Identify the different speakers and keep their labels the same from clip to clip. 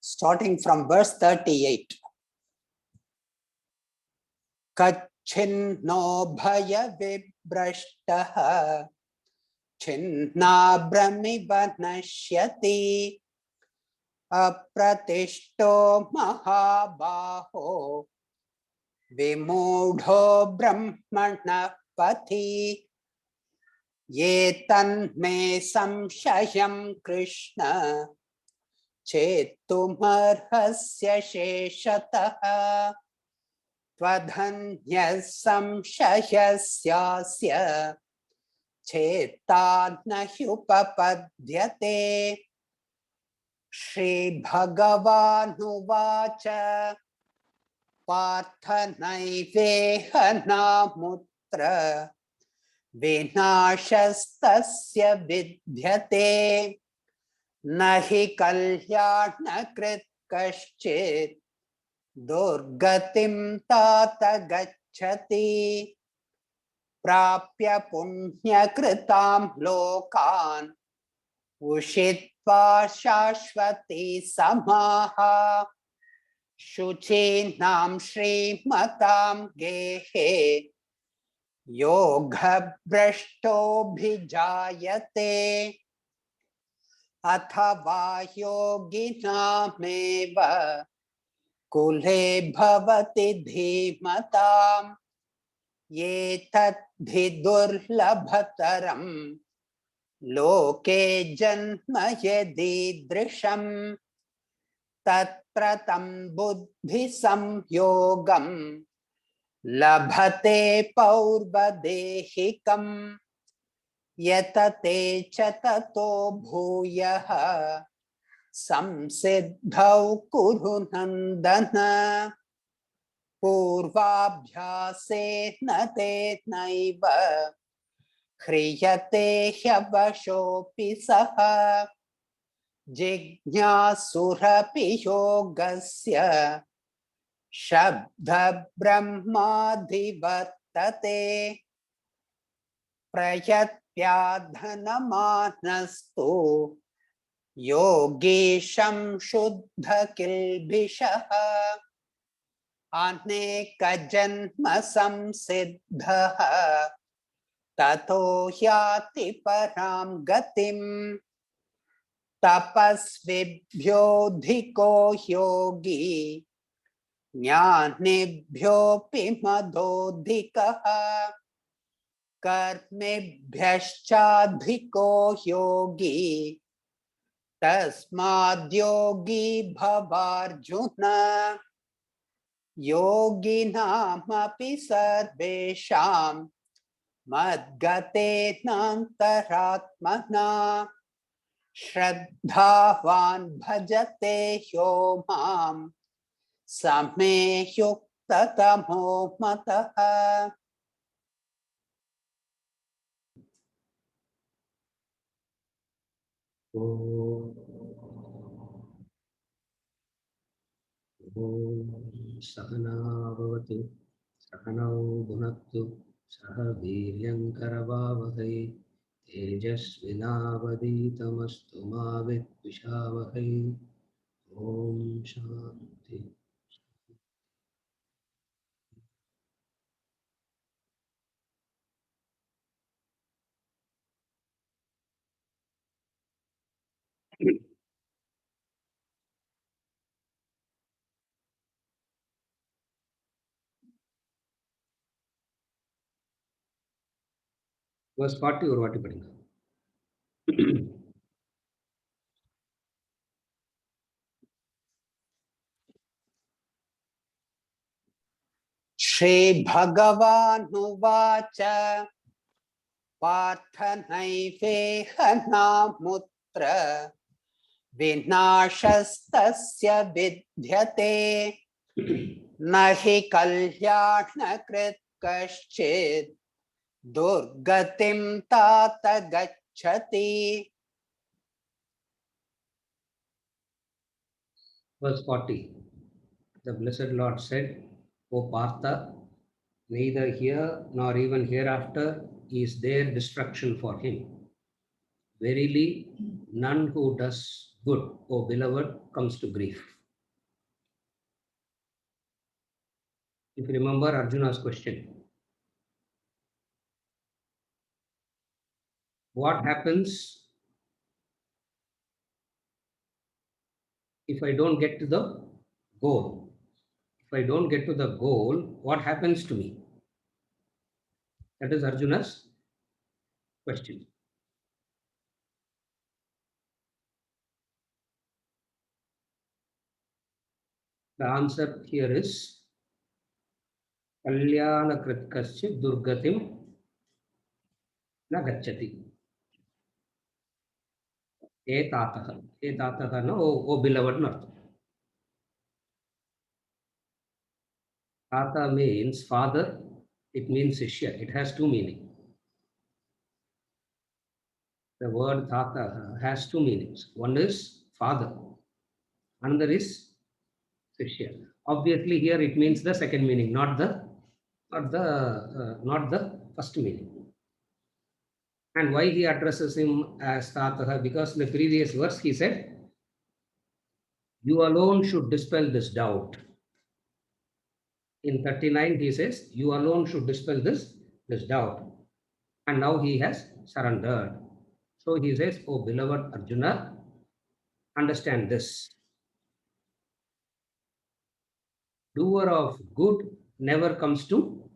Speaker 1: starting from verse 38. Kachinno bhaya vibrashtaha chinnabhramiva nashyati apratishto mahabaho vimudho brahmana pathi ye tanme samshayam krishna chetumarhasya sheshataha tvadhanya samshayasyasya chetadnahyupapadyate. Shri Bhagavanuvāca Parthanaiveha Vinashastasya vidyate nahi kalyānakrit kaścit durgatim tata gacchati prapya punyakritam lokan ushitva shashvati samaha shuchinam shrimatam gehe yoga brashto bhijayate athava yoginameva kule bhavati dhimatam ye tadhi durlabhataram loke janma yedidrisham tatpratam buddhi samyogam labhate paurvadehikam yatate chatato bhuyaha samsiddhau kuru nandana purvabhyasena te naiva hriyate hyavashopi saha jignasurapi yogasya shabdha brahmadhivartate prayatvyadhanamanastu yogesham shuddha kilbhishaha aneka janma samsiddhaha tato yati param gatim tapasvibhyodhiko yogi jnanibhyopi madhodhikaha karmebhyashchadhiko yogi tasmadyogi bhavarjuna yoginamapi sarvesham madgatenantaratmana shraddhavan bhajate yomam same yuktatamo mataha.
Speaker 2: Sahana bhavatu sahanau bhunaktu saha viryan karavavahai tejasvinavaditamastu ma vidvishavahai. Om Shanti. Verse 40 or what padinga?
Speaker 1: Shri Bhagavanuvāca Parthanaiveha namutra vinashastasya vidyate nahi kalyānakrit kaścit durgatim tata gacchati.
Speaker 2: Verse 40. The Blessed Lord said, O Partha, neither here nor even hereafter is there destruction for him. Verily, none who does good, O beloved, comes to grief. If you remember Arjuna's question, what happens if I don't get to the goal? If I don't get to the goal, what happens to me? That is Arjuna's question. The answer here is Kalyana Kritkasya Durgatim na gacchati. Etataha. Etataha no, O beloved not. Tata means father, it means Shishya. It has two meanings. The word Tata has two meanings. One is father, another is Shishya. Obviously, here it means the second meaning, not the first meaning. And why he addresses him as Tataha? Because in the previous verse he said, you alone should dispel this doubt. In 39 he says, you alone should dispel this doubt. And now he has surrendered. So he says, oh beloved Arjuna, understand this. Doer of good never comes to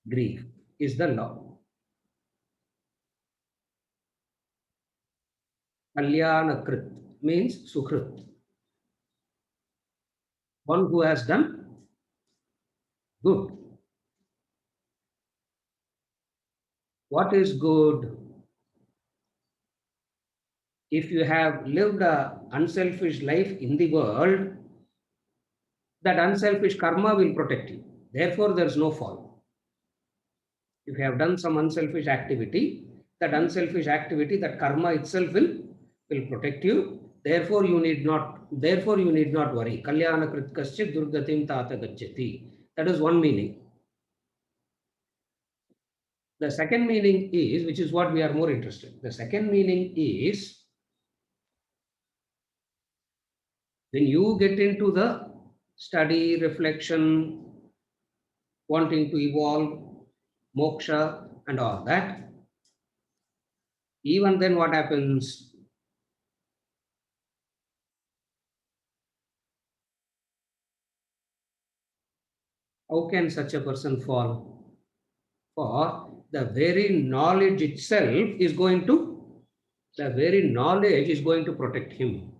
Speaker 2: grief, is the law. Kalyanakrit means Sukrit. One who has done good. What is good? If you have lived an unselfish life in the world, that unselfish karma will protect you. Therefore, there is no fall. If you have done some unselfish activity, that karma itself will protect you. Therefore, you need not worry. Kalyana kritkasya durgatim tata gacchati. That is one meaning. The second meaning is, which is what we are more interested. The second meaning is, when you get into the study, reflection, wanting to evolve, moksha, and all that, even then what happens? How can such a person fall? For the very knowledge itself is going to protect him.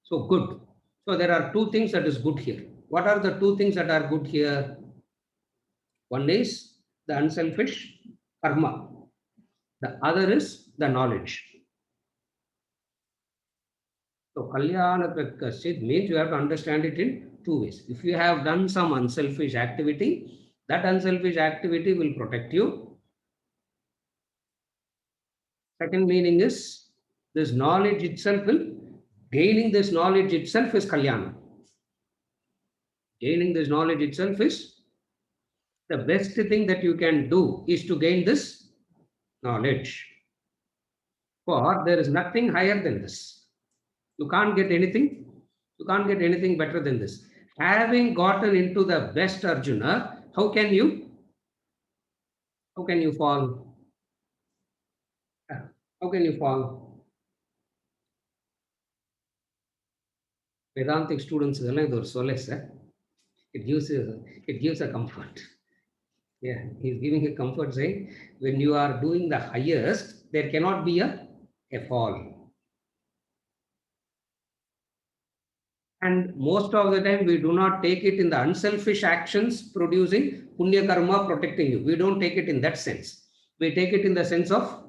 Speaker 2: So good. So there are two things that is good here. What are the two things that are good here? One is the unselfish karma. The other is the knowledge. So Kalyana Kritkasit means you have to understand it in two ways. If you have done some unselfish activity, that unselfish activity will protect you. Second meaning is this knowledge itself gaining this knowledge itself is Kalyana. Gaining this knowledge itself is the best thing that you can do is to gain this knowledge. For there is nothing higher than this. You can't get anything better than this. Having gotten into the best Arjuna, how can you fall? How can you fall? Vedantic students, it gives a comfort. Yeah, he's giving a comfort saying, when you are doing the highest, there cannot be a fall. And most of the time, we do not take it in the unselfish actions producing punya karma protecting you. We don't take it in that sense. We take it in the sense of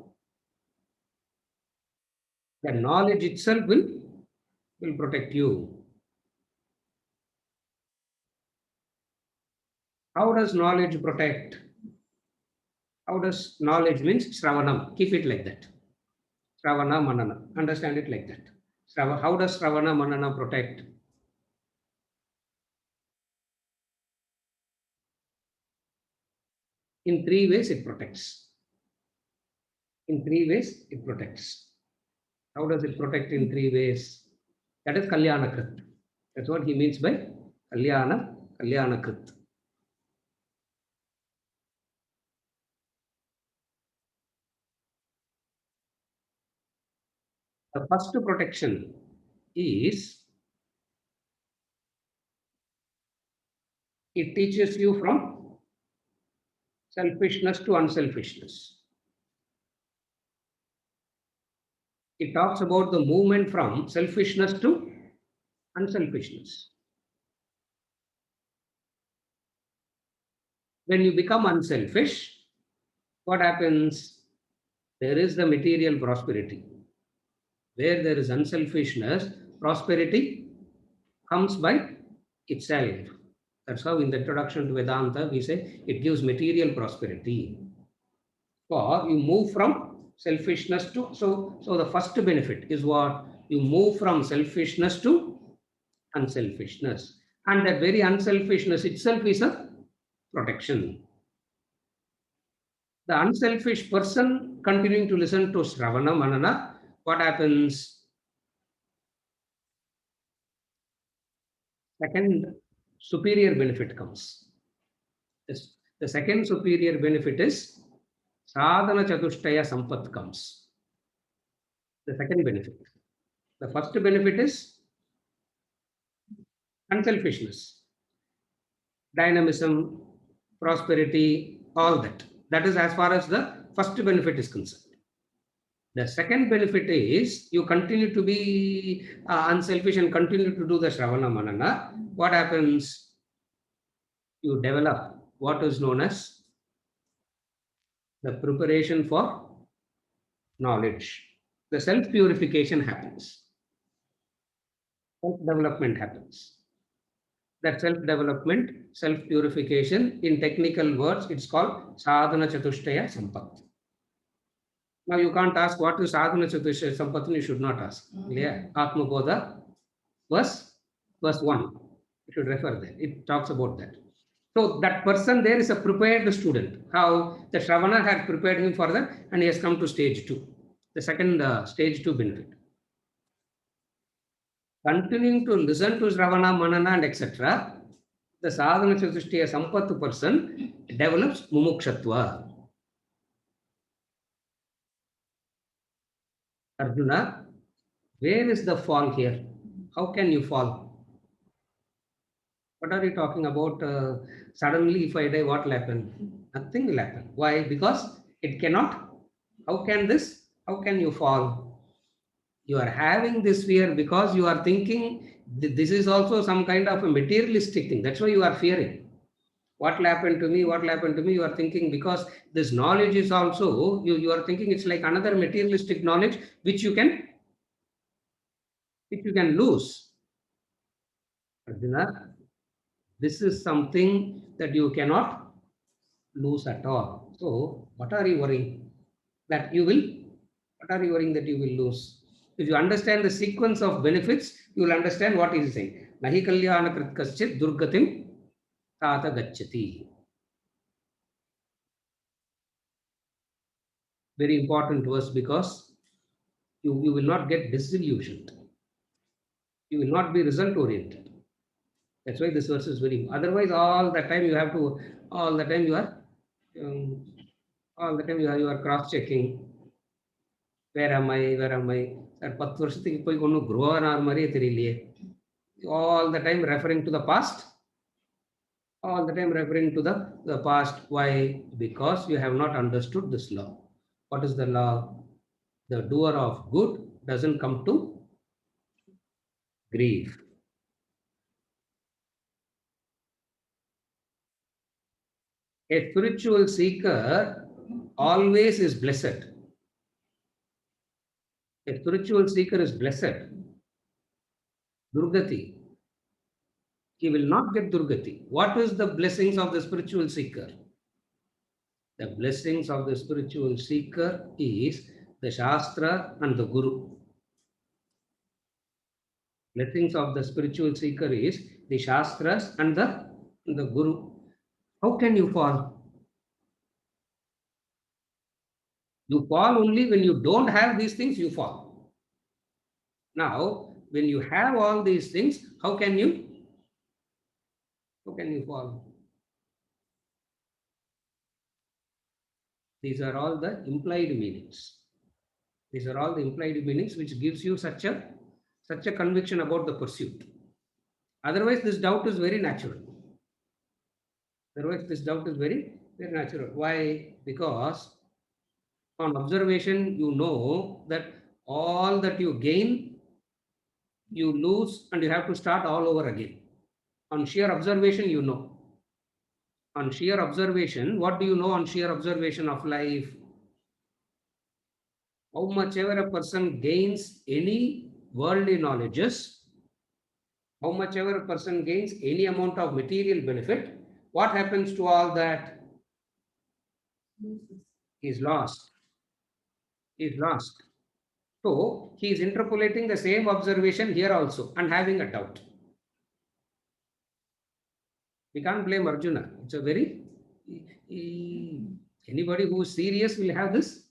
Speaker 2: the knowledge itself will protect you. How does knowledge protect? How does knowledge means Shravanam? Keep it like that. Shravana Manana. Understand it like that. How does Shravana Manana protect? In three ways it protects. In three ways it protects. How does it protect in 3 ways? That is Kalyanakrit. That's what he means by Kalyanakrit. The first protection is it teaches you from selfishness to unselfishness. It talks about the movement from selfishness to unselfishness. When you become unselfish, what happens? There is the material prosperity. Where there is unselfishness, prosperity comes by itself. That's how in the introduction to Vedanta, we say it gives material prosperity. Or you move from selfishness to, so the first benefit is what? You move from selfishness to unselfishness. And that very unselfishness itself is a protection. The unselfish person continuing to listen to Sravana Manana, what happens? Second superior benefit comes. The second superior benefit is sadhana chatushtaya sampat comes. The second benefit. The first benefit is unselfishness, dynamism, prosperity, all that. That is as far as the first benefit is concerned. The second benefit is you continue to be unselfish and continue to do the Shravana Manana. What happens? You develop what is known as the preparation for knowledge. The self-purification happens. Self-development happens. That self-development, self-purification, in technical words, it's called sadhana chatushtaya sampat. Now you can't ask what is sadhana chatushtaya sampat, you should not ask. Yeah, Atma Bodha, verse 1. You should refer there. It talks about that. So that person there is a prepared student. How the Shravana had prepared him for that, and he has come to stage 2. The second stage 2 benefit. Continuing to listen to Shravana, Manana, and etc., the sadhana chatushtaya sampattu person develops mumukshatva. Arjuna, where is the fall here? How can you fall? What are you talking about? Suddenly, if I die, what will happen? Nothing will happen. Why? Because it cannot. How can this? How can you fall? You are having this fear because you are thinking this is also some kind of a materialistic thing. That's why you are fearing. What will happen to me? What will happen to me? You are thinking because this knowledge is also, you are thinking it's like another materialistic knowledge which you can lose. Arjuna, this is something that you cannot lose at all. So what are you worrying? That you will, what are you worrying that you will lose? If you understand the sequence of benefits, you will understand what he is saying. Nahi kalyana krit kaschit durgatim tata gacchati. Very important verse because you will not get disillusioned. You will not be result oriented. That's why this verse is very important. Otherwise, all the time you have to, all the time you are cross checking. Where am I? Where am I? That 10 வருஷத்துக்கு போய் ஒன்னும் grow ஆன மாதிரியே தெரியலையே. All the time referring to the past. All the time referring to the past. Why? Because you have not understood this law. What is the law? The doer of good doesn't come to grief. A spiritual seeker always is blessed. A spiritual seeker is blessed. Durgati. He will not get Durgati. What is the blessings of the spiritual seeker? The blessings of the spiritual seeker is the Shastra and the Guru. Blessings of the spiritual seeker is the Shastras and the Guru. How can you fall? You fall only when you don't have these things, you fall. Now, when you have all these things, how can you fall? These are all the implied meanings. These are all the implied meanings which gives you such a conviction about the pursuit. Otherwise, this doubt is very natural. Very natural. Why? Because on observation, you know that all that you gain, you lose, and you have to start all over again. On sheer observation, you know. On sheer observation, what do you know on sheer observation of life? How much ever a person gains any worldly knowledges, how much ever a person gains any amount of material benefit, what happens to all that? He's lost. He's lost. So he is interpolating the same observation here also and having a doubt. We can't blame Arjuna. It's a very anybody who is serious will have this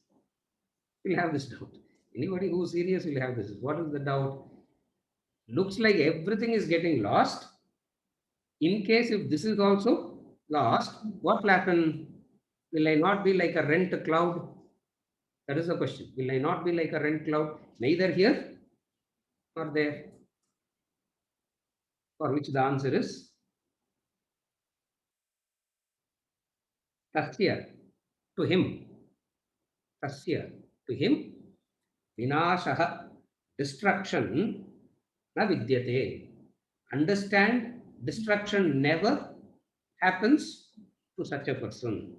Speaker 2: doubt. Anybody who is serious will have this. What is the doubt? Looks like everything is getting lost. In case if this is also lost, what will happen? Will I not be like a rent cloud? That is the question. Will I not be like a rent cloud? Neither here nor there. For which the answer is Tasya, to him. Tasya, to him. Vinashaha, destruction, na vidyate. Understand, destruction never happens to such a person.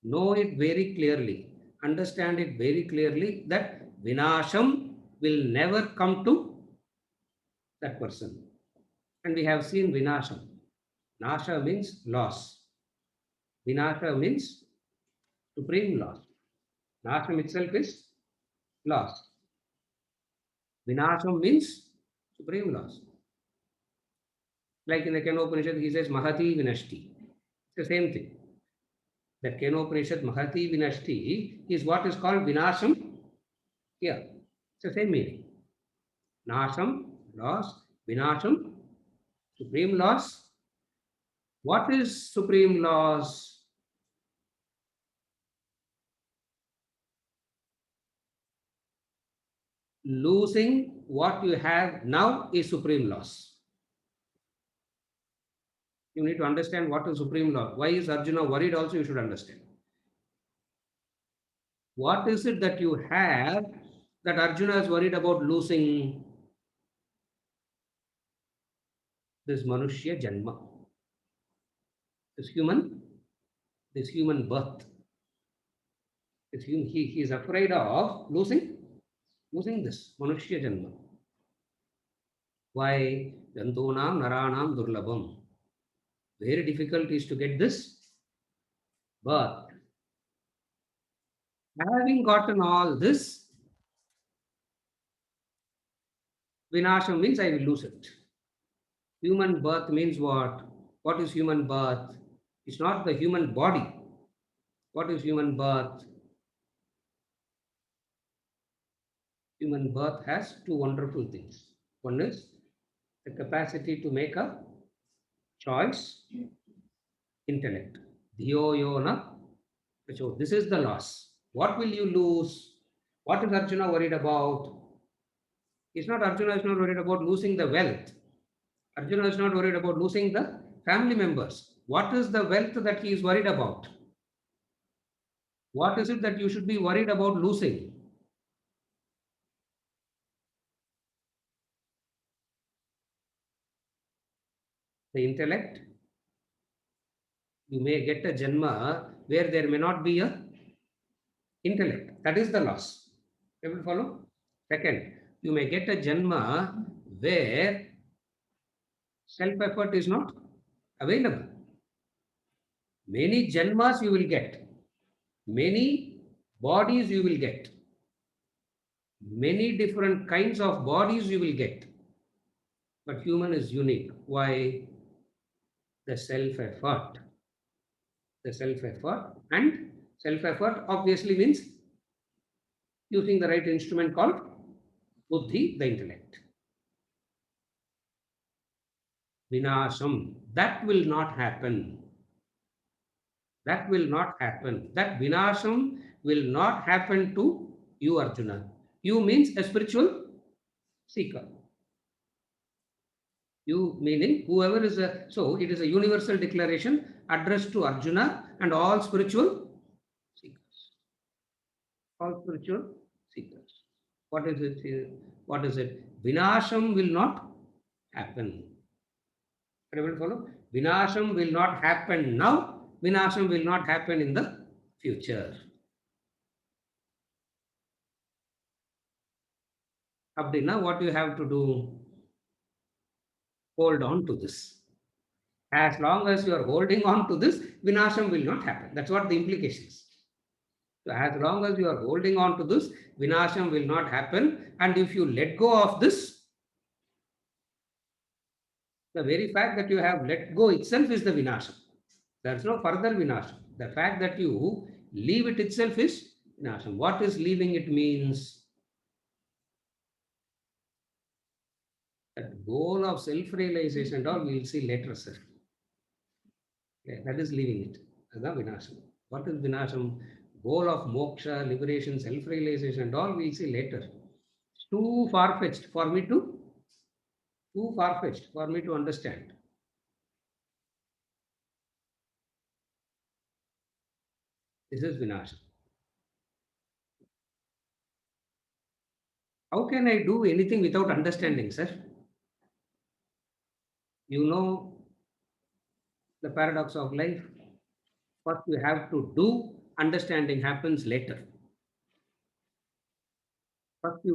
Speaker 2: Know it very clearly. Understand it very clearly that Vinasham will never come to that person. And we have seen Vinasham. Nasha means loss. Vinasha means supreme loss. Nasham itself is loss. Vinasham means supreme loss. Like in the Kenopanishad, he says Mahati Vinashti. It's the same thing. The Kenopanishad Mahati Vinashti is what is called Vinasham here. It's the same meaning. Nasham, loss. Vinasham, supreme loss. What is supreme loss? Losing what you have now is supreme loss. You need to understand what is supreme loss. Why is Arjuna worried also you should understand. What is it that you have that Arjuna is worried about losing? This Manushya Janma. This human birth. He is afraid of losing this Manushya Janma. Why? Jantunam Naranam Durlabham. Very difficult is to get this birth. Having gotten all this, Vinasham means I will lose it. Human birth means what? What is human birth? It's not the human body. What is human birth? Human birth has two wonderful things. One is the capacity to make a choice, intellect. Dhiyo yona. So this is the loss. What will you lose? What is Arjuna worried about? Arjuna is not worried about losing the wealth. Arjuna is not worried about losing the family members. What is the wealth that he is worried about? What is it that you should be worried about losing? The intellect. You may get a janma where there may not be a intellect. That is the loss. You will follow? Second, you may get a janma where self-effort is not available. Many janmas you will get. Many bodies you will get. Many different kinds of bodies you will get. But human is unique. Why? The self-effort. The self-effort. And self-effort obviously means using the right instrument called Buddhi, the intellect. Vinasham, that will not happen. That will not happen. That vinasham will not happen to you, Arjuna. You means a spiritual seeker. You meaning whoever is a, so it is a universal declaration addressed to Arjuna and all spiritual seekers. All spiritual seekers. What is it here? What is it? Vinasham will not happen. Are you able to follow? Vinasham will not happen now. Vinasham will not happen in the future. Abdina, what you have to do? Hold on to this. As long as you are holding on to this, Vinasham will not happen. That's what the implication is. So as long as you are holding on to this, Vinasham will not happen. And if you let go of this, the very fact that you have let go itself is the Vinasham. There is no further Vinasham. The fact that you leave it itself is Vinasham. What is leaving it means? That goal of self-realization and all we will see later, sir. Yeah, that is leaving it. That's Vinasham. What is Vinasham? Goal of moksha, liberation, self-realization and all we will see later. It's too far-fetched for me to understand. This is Vinasham. How can I do anything without understanding, sir? You know the paradox of life. First you have to do, understanding happens later. First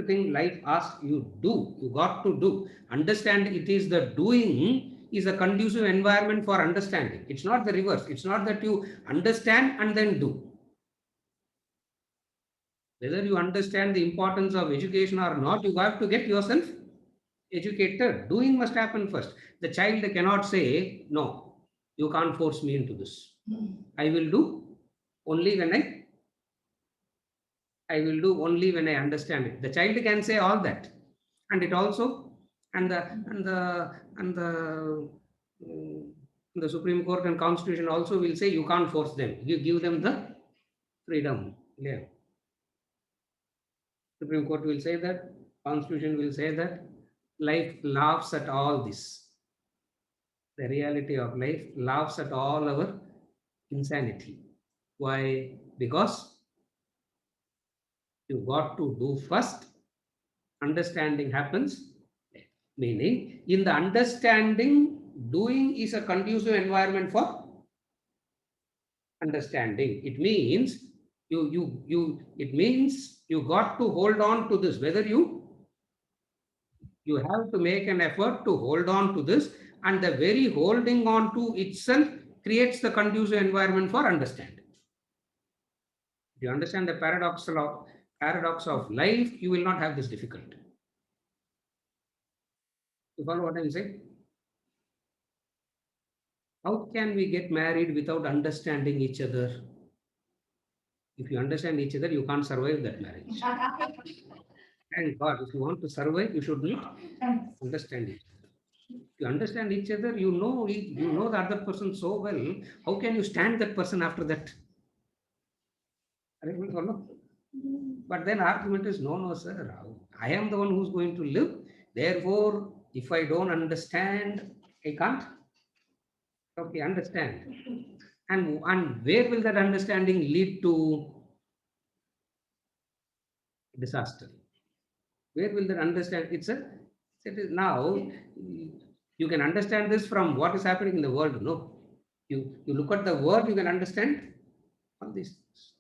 Speaker 2: thing life asks you do, you got to do. Understand it is the doing is a conducive environment for understanding. It's not the reverse. It's not that you understand and then do. Whether you understand the importance of education or not, you have to get yourself educated. Doing must happen first. The child cannot say, no, you can't force me into this. I will do only when I will do only when I understand it. The child can say all that. And it also, and the Supreme Court and Constitution also will say you can't force them. You give them the freedom. Yeah. Supreme Court will say that, Constitution will say that. Life laughs at all this. The reality of life laughs at all our insanity. Why? Because you got to do first, understanding happens. Meaning, in the understanding, doing is a conducive environment for understanding. It means you got to hold on to this. Whether you have to make an effort to hold on to this, and the very holding on to itself creates the conducive environment for understanding. If you understand the paradox of life, you will not have this difficulty. You follow what I'm saying? How can we get married without understanding each other? If you understand each other, you can't survive that marriage. Thank God, if you want to survive, you should not understand each other. If you understand each other, you know the other person so well. How can you stand that person after that? Are you able to follow? But then argument is, no, sir. I am the one who's going to live. Therefore, if I don't understand, I can't. Okay, understand. And where will that understanding lead to disaster? Where will that understand? It is now, you can understand this from what is happening in the world. No, you look at the world, you can understand all these things.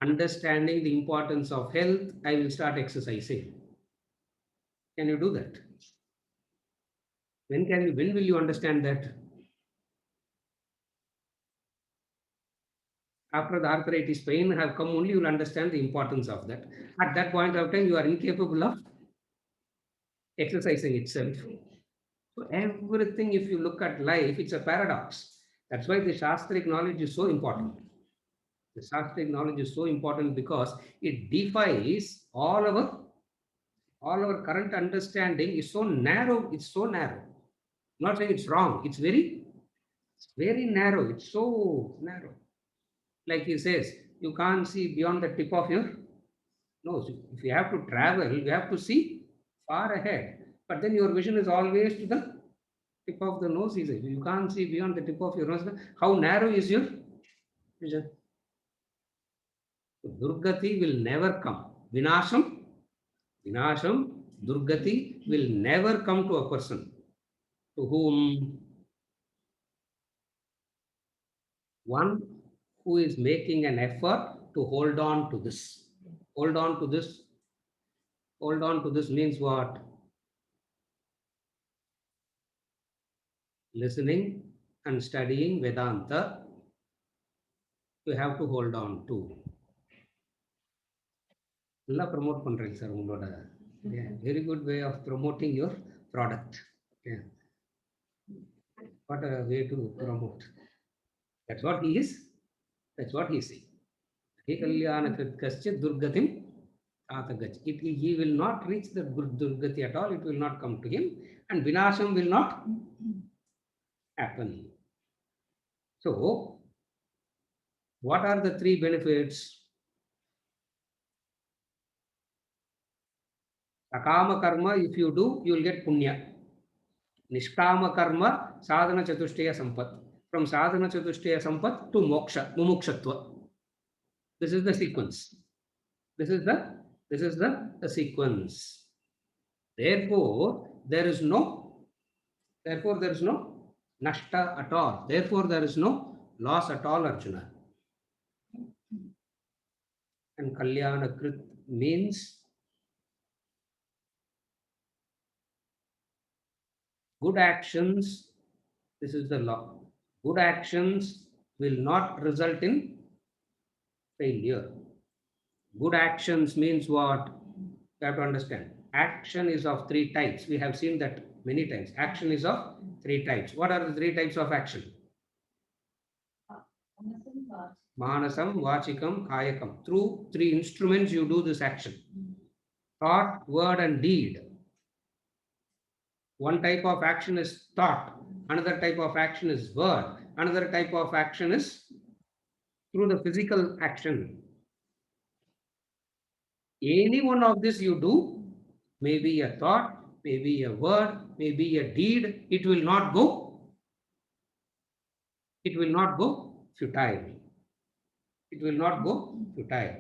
Speaker 2: Understanding the importance of health, I will start exercising. Can you do that? When will you understand that? After the arthritis pain have come, only you will understand the importance of that. At that point of time, you are incapable of exercising itself. So everything, if you look at life, it's a paradox. That's why the Shastric knowledge is so important. The Shastric knowledge is so important because it defies all our current understanding is so narrow. It's so narrow. I'm not saying it's wrong. It's very narrow. It's so narrow. Like he says, you can't see beyond the tip of your nose. If you have to travel, you have to see far ahead. But then your vision is always to the tip of the nose. He says, you can't see beyond the tip of your nose. How narrow is your vision? So Durgati will never come. Vinasham, Durgati will never come to a person to whom one who is making an effort to hold on to this. Hold on to this. Hold on to this means what? Listening and studying Vedanta, you have to hold on to. நல்லா promote பண்றீங்க sir உங்களோட very good way of promoting your product. What a way to promote. That's what he is. That's what he is saying. He kalyana kaschit durgatim atagach. He will not reach the durgati at all. It will not come to him, and vinasham will not happen. So, what are the three benefits? Sakama karma, if you do, you will get punya. Nishkama karma, sadhana chatushtaya sampat. From sadhana chatushtaya sampat to moksha, mumukshatva. This is the sequence. This is the sequence. Therefore, there is no nashta at all. Therefore, there is no loss at all, Arjuna. And Kalyana Krit means good actions. This is the law. Good actions will not result in failure. Good actions means what? You have to understand. Action is of three types. We have seen that many times. Action is of three types. What are the three types of action? Manasam, Vachikam, Kayakam. Through three instruments, you do this action. Thought, word, and deed. One type of action is thought. Another type of action is word. Another type of action is through the physical action. Any one of this you do, maybe a thought, maybe a word, maybe a deed, it will not go futile. It will not go futile.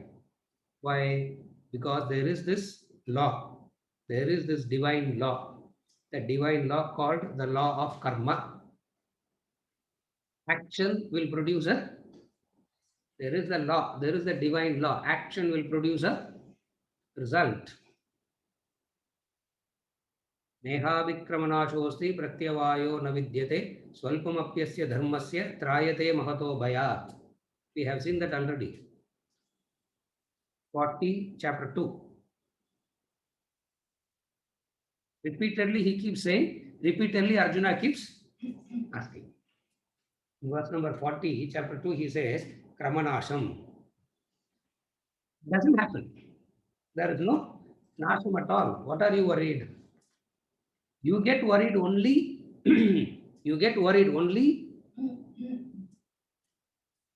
Speaker 2: Why? Because there is this law. There is this divine law. The divine law called the law of karma. Action will produce a, there is a law, there is a divine law. Action will produce a result. Neha vikramanashosti pratyavayo navidyate swalpamapyasya dharmasya trayate mahato bhayat. We have seen that already. 40, chapter 2. Repeatedly he keeps saying, repeatedly Arjuna keeps asking. In verse number 40, chapter 2, he says, Kramanasham. Doesn't happen. There is no nasham at all. What are you worried? You get worried only,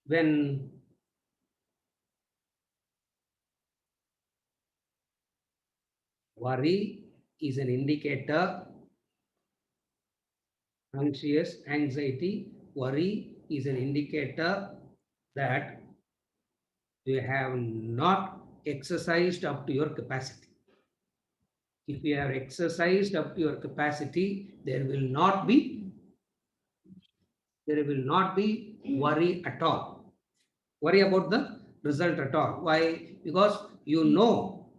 Speaker 2: when worry is an indicator, anxiety, worry is an indicator that you have not exercised up to your capacity. If you have exercised up to your capacity, there will not be worry at all. Worry about the result at all. Why? Because you know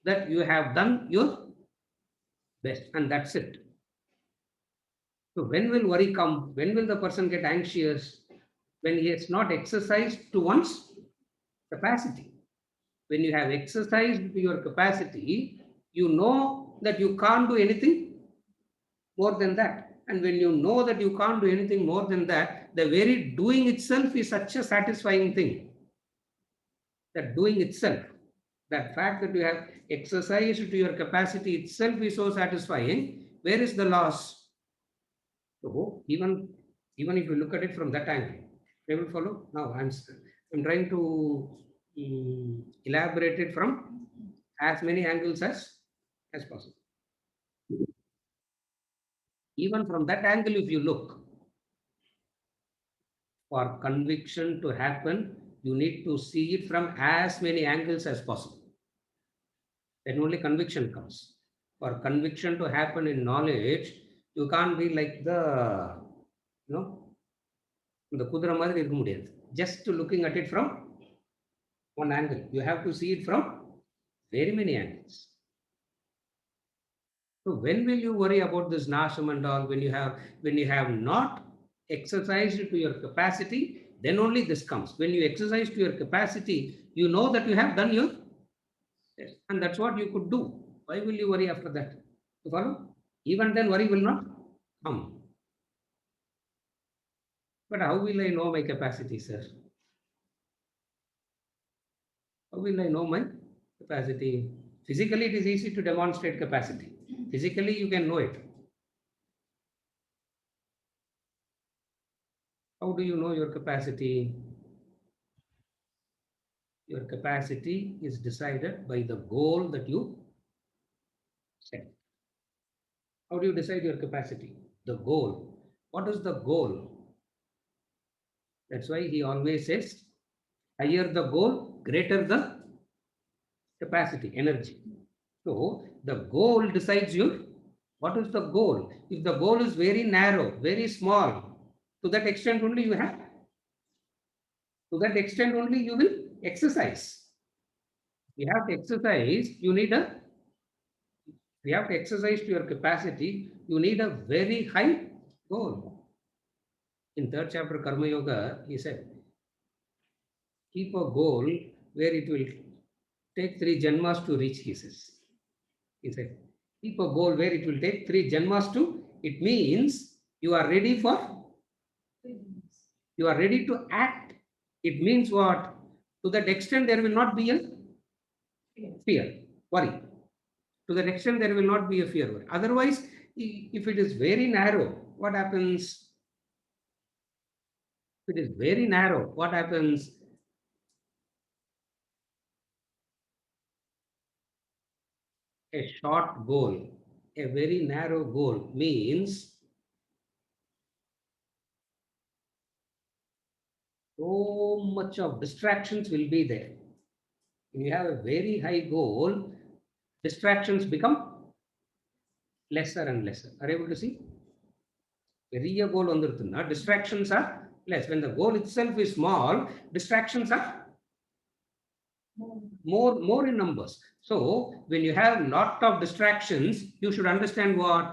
Speaker 2: that you have done your best, and that's it. So when will worry come? When will the person get anxious? When he has not exercised to one's capacity. When you have exercised to your capacity, you know that you can't do anything more than that. And when you know that you can't do anything more than that, the very doing itself is such a satisfying thing. That doing itself, that fact that you have exercised to your capacity itself is so satisfying. Where is the loss? So even if you look at it from that angle, they will follow. Now I'm trying to elaborate it from as many angles as possible. Even from that angle, if you look, for conviction to happen, you need to see it from as many angles as possible. Then only conviction comes. For conviction to happen in knowledge, you can't be like you know, the kudra மாதிரி இருக்க முடியாது. Just looking at it from one angle. You have to see it from very many angles. So when will you worry about this nasham and all? When you have not exercised to your capacity, then only this comes. When you exercise to your capacity, you know that you have done your test, and that's what you could do. Why will you worry after that? You follow? Even then, worry will not come. But how will I know my capacity, sir? How will I know my capacity? Physically, it is easy to demonstrate capacity. Physically, you can know it. How do you know your capacity? Your capacity is decided by the goal that you set. How do you decide your capacity? The goal. What is the goal? That's why he always says, higher the goal, greater the capacity, energy. So the goal decides your, what is the goal? If the goal is very narrow, very small, to that extent only you have, to that extent only you will exercise. You have to exercise, you need a, you have to exercise to your capacity, you need a very high goal. In third chapter Karma Yoga, he said, keep a goal where it will take 3 janmas to reach, he says. He said, keep a goal where it will take 3 janmas to, it means you are ready for, you are ready to act. It means what? To that extent, there will not be a fear, worry. To that extent, there will not be a fear, worry. Otherwise, if it is very narrow, what happens? If it is very narrow, what happens? A short goal, a very narrow goal means so much of distractions will be there. When you have a very high goal, distractions become lesser and lesser. Are you able to see? பெரிய கோல் வந்துருதுன்னா distractions are less. When the goal itself is small, distractions are more in numbers. So when you have lot of distractions, you should understand what?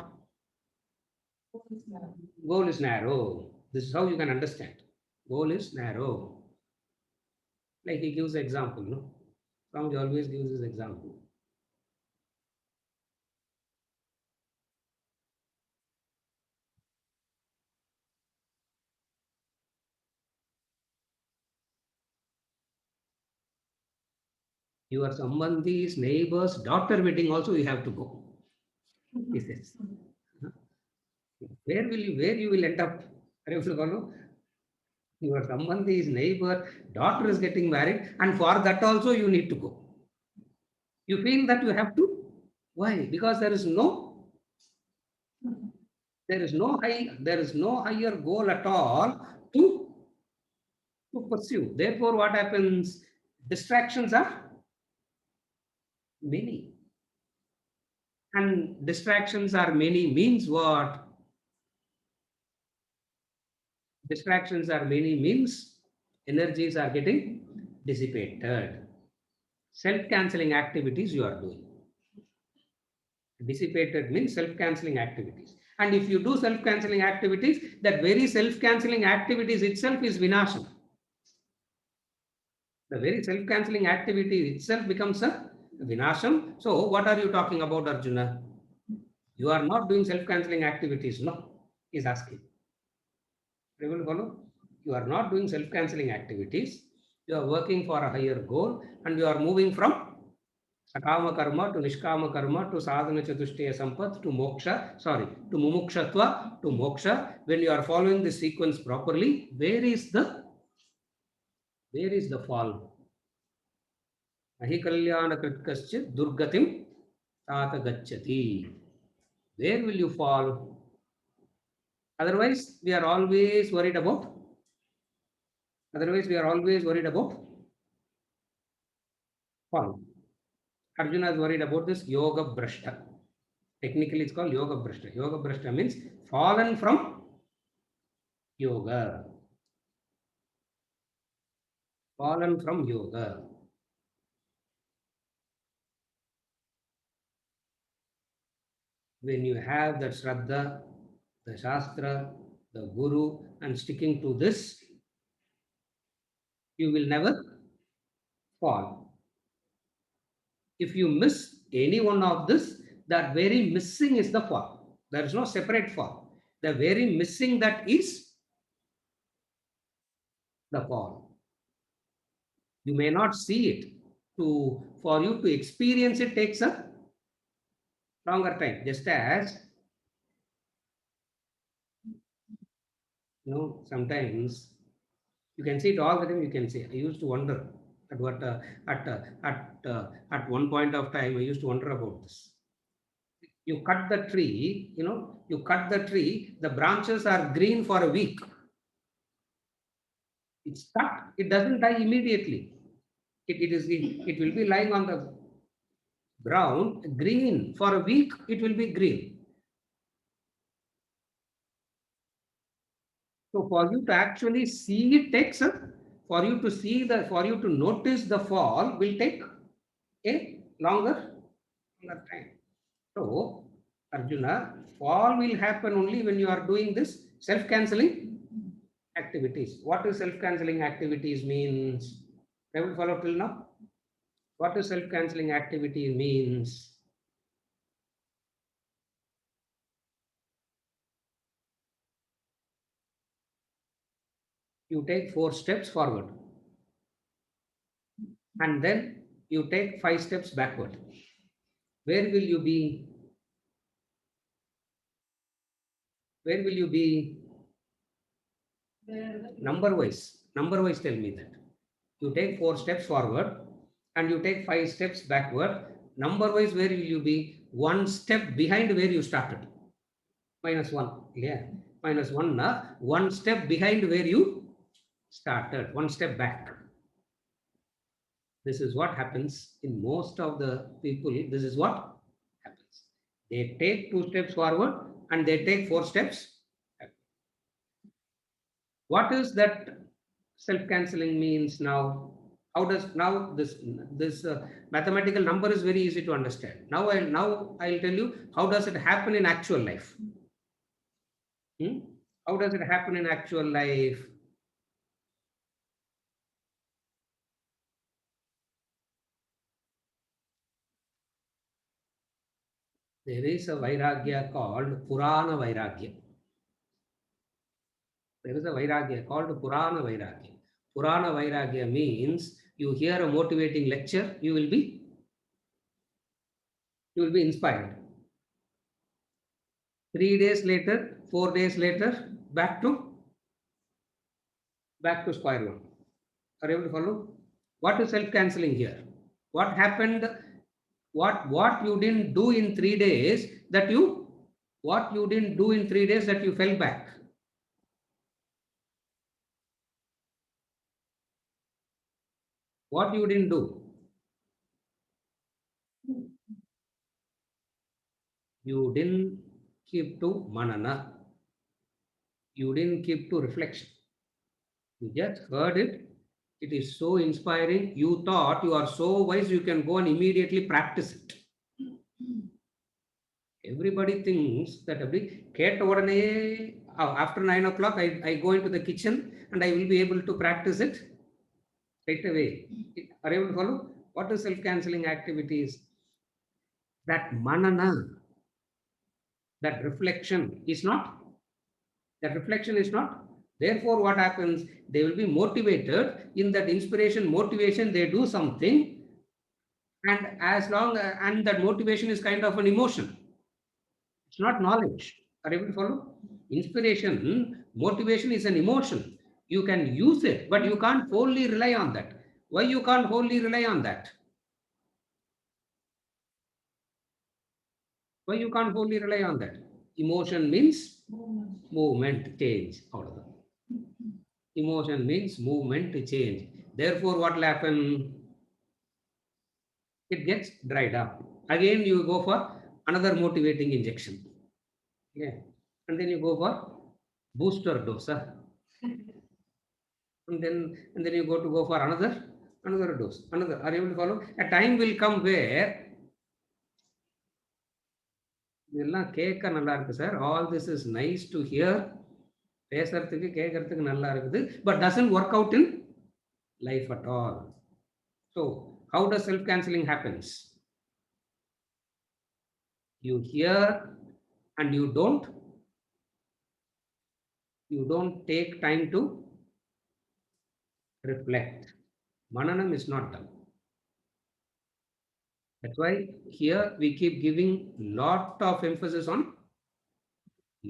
Speaker 2: Goal is narrow. This is how you can understand. Goal is narrow. Like he gives example, no? Swami always gives this example. Your sambandhi's neighbor's daughter wedding also you have to go. He says. Where you will end up? Are you able to follow? Your sambandhi's neighbor daughter is getting married, and for that also you need to go. You feel that you have to. Why? Because there is no higher goal at all to pursue. Therefore, what happens? Distractions are many. And distractions are many means what? Distractions are many means energies are getting dissipated. Self-cancelling activities you are doing. Dissipated means self-cancelling activities. And if you do self-cancelling activities, that very self-cancelling activities itself is vinasham. The very self-cancelling activity itself becomes a vinasham. So what are you talking about, Arjuna? You are not doing self-cancelling activities, no? He is asking. You will follow? You are not doing self-cancelling activities. You are working for a higher goal and you are moving from Sakama karma to Nishkama karma to Sadhana Chatushtaya Sampat to Moksha, to Mumukshatva to Moksha. When you are following the sequence properly, where is the fall? Ahi kalyana kritkascha durgatim tata gacchati. Where will you fall? Otherwise, we are always worried about. Fall. Arjuna is worried about this yoga brashta. Technically, it's called yoga brashta. Yoga brashta means fallen from yoga. Fallen from yoga. When you have that Shraddha, the Shastra, the Guru, and sticking to this, you will never fall. If you miss any one of this, that very missing is the fall. There is no separate fall. The very missing that is the fall. You may not see it. For you to experience it takes a longer time. Just as sometimes you can see it all the time. You can see. I used to wonder at what at one point of time I used to wonder about this. You cut the tree. The branches are green for a week. It's cut. It doesn't die immediately. It will be lying on the ground green for a week. It will be green. So for you to actually see it takes for you to notice the fall will take a longer time. So Arjuna, fall will happen only when you are doing this self-cancelling activities. What does self-cancelling activities means? Everyone follow till now? What does self-cancelling activity means? You take 4 steps forward and then you take 5 steps backward. Where will you be? Where will you be? Number wise, tell me that. You take 4 steps forward and you take 5 steps backward. Number wise, where will you be? 1 step behind where you started. -1. Yeah. -1. 1 step behind where you started. 1 step back. This is what happens in most of the people. This is what happens. They take 2 steps forward and they take 4 steps. What is that self-cancelling means now? How does now this mathematical number is very easy to understand. Now I'll tell you how does it happen in actual life. How does it happen in actual life? There is a Vairagya called Purana Vairagya. There is a Vairagya called Purana Vairagya. Purana Vairagya means you hear a motivating lecture, you will be inspired. 3 days later, 4 days later, back to square one. Are you able to follow? What is self-cancelling here? What happened? What you didn't do in 3 days that you fell back? What you didn't do? You didn't keep to manana. You didn't keep to reflection. You just heard it. It is so inspiring. You thought you are so wise, you can go and immediately practice it. Everybody thinks that after 9 o'clock, I go into the kitchen and I will be able to practice it right away. Are you able to follow? What is self-cancelling activities? That manana, that reflection is not Therefore, what happens? They will be motivated. In that inspiration, motivation, they do something, and as long and that motivation is kind of an emotion. It's not knowledge. Are you able to follow? Inspiration, motivation is an emotion. You can use it, but you can't wholly rely on that. Why you can't wholly rely on that? Why you can't wholly rely on that? Emotion means movement, change. Emotion means movement, change. Therefore, what will happen? It gets dried up. Again, you go for another motivating injection. Yeah. And then you go for booster dose. And then you go for another dose. Another. Are you able to follow? A time will come where இதெல்லாம் கேட்க நல்லா இருக்கு sir. All this is nice to hear. பேசுறதுக்கு கேட்கறதுக்கு நல்லா இருக்குது. But doesn't work out in life at all. So, how does self-canceling happens? You hear and you don't take time to reflect. Mananam is not done. That's why here we keep giving lot of emphasis on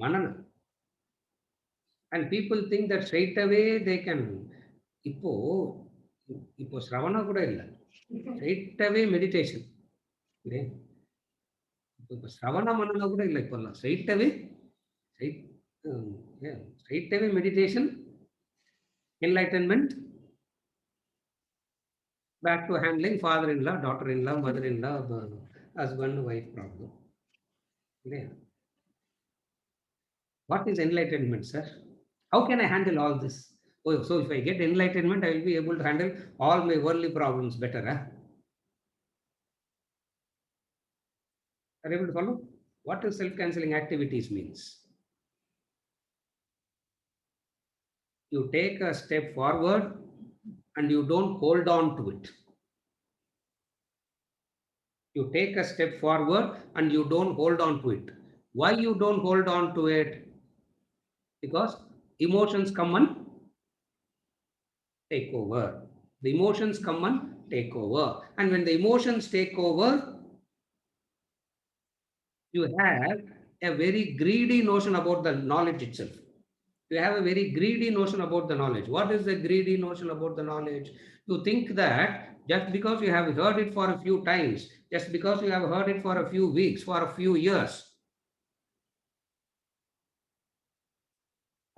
Speaker 2: mananam. And people think that straight away they can. இப்போ ஸ்ரவண கூட இல்லை, straight away meditation. இப்போ ஸ்ரவண மனன கூட இல்லை, இப்போல்லாம் straight away meditation, enlightenment, back to handling father-in-law, daughter-in-law, mother-in-law, husband, wife problem. What is enlightenment, sir? How can I handle all this? Oh, so if I get enlightenment, I will be able to handle all my worldly problems better. Are you able to follow? What is self-cancelling activities means? You take a step forward and you don't hold on to it. You take a step forward and you don't hold on to it. Why you don't hold on to it? Because emotions come and take over. The emotions come and take over. And when the emotions take over, you have a very greedy notion about the knowledge itself. You have a very greedy notion about the knowledge. What is the greedy notion about the knowledge? You think that just because you have heard it for a few times, just because you have heard it for a few weeks, for a few years,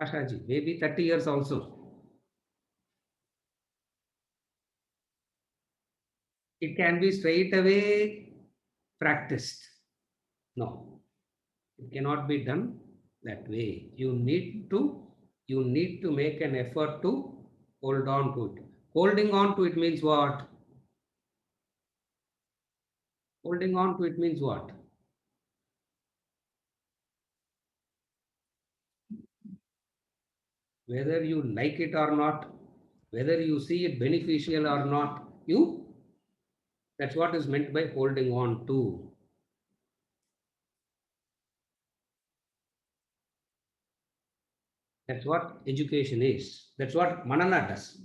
Speaker 2: Ashaji, maybe 30 years also, it can be straight away practiced. No, it cannot be done that way. You need to make an effort to hold on to it. Holding on to it means what? Holding on to it means what? Whether you like it or not, whether you see it beneficial or not, that's what is meant by holding on to. That's what education is. That's what Manana does.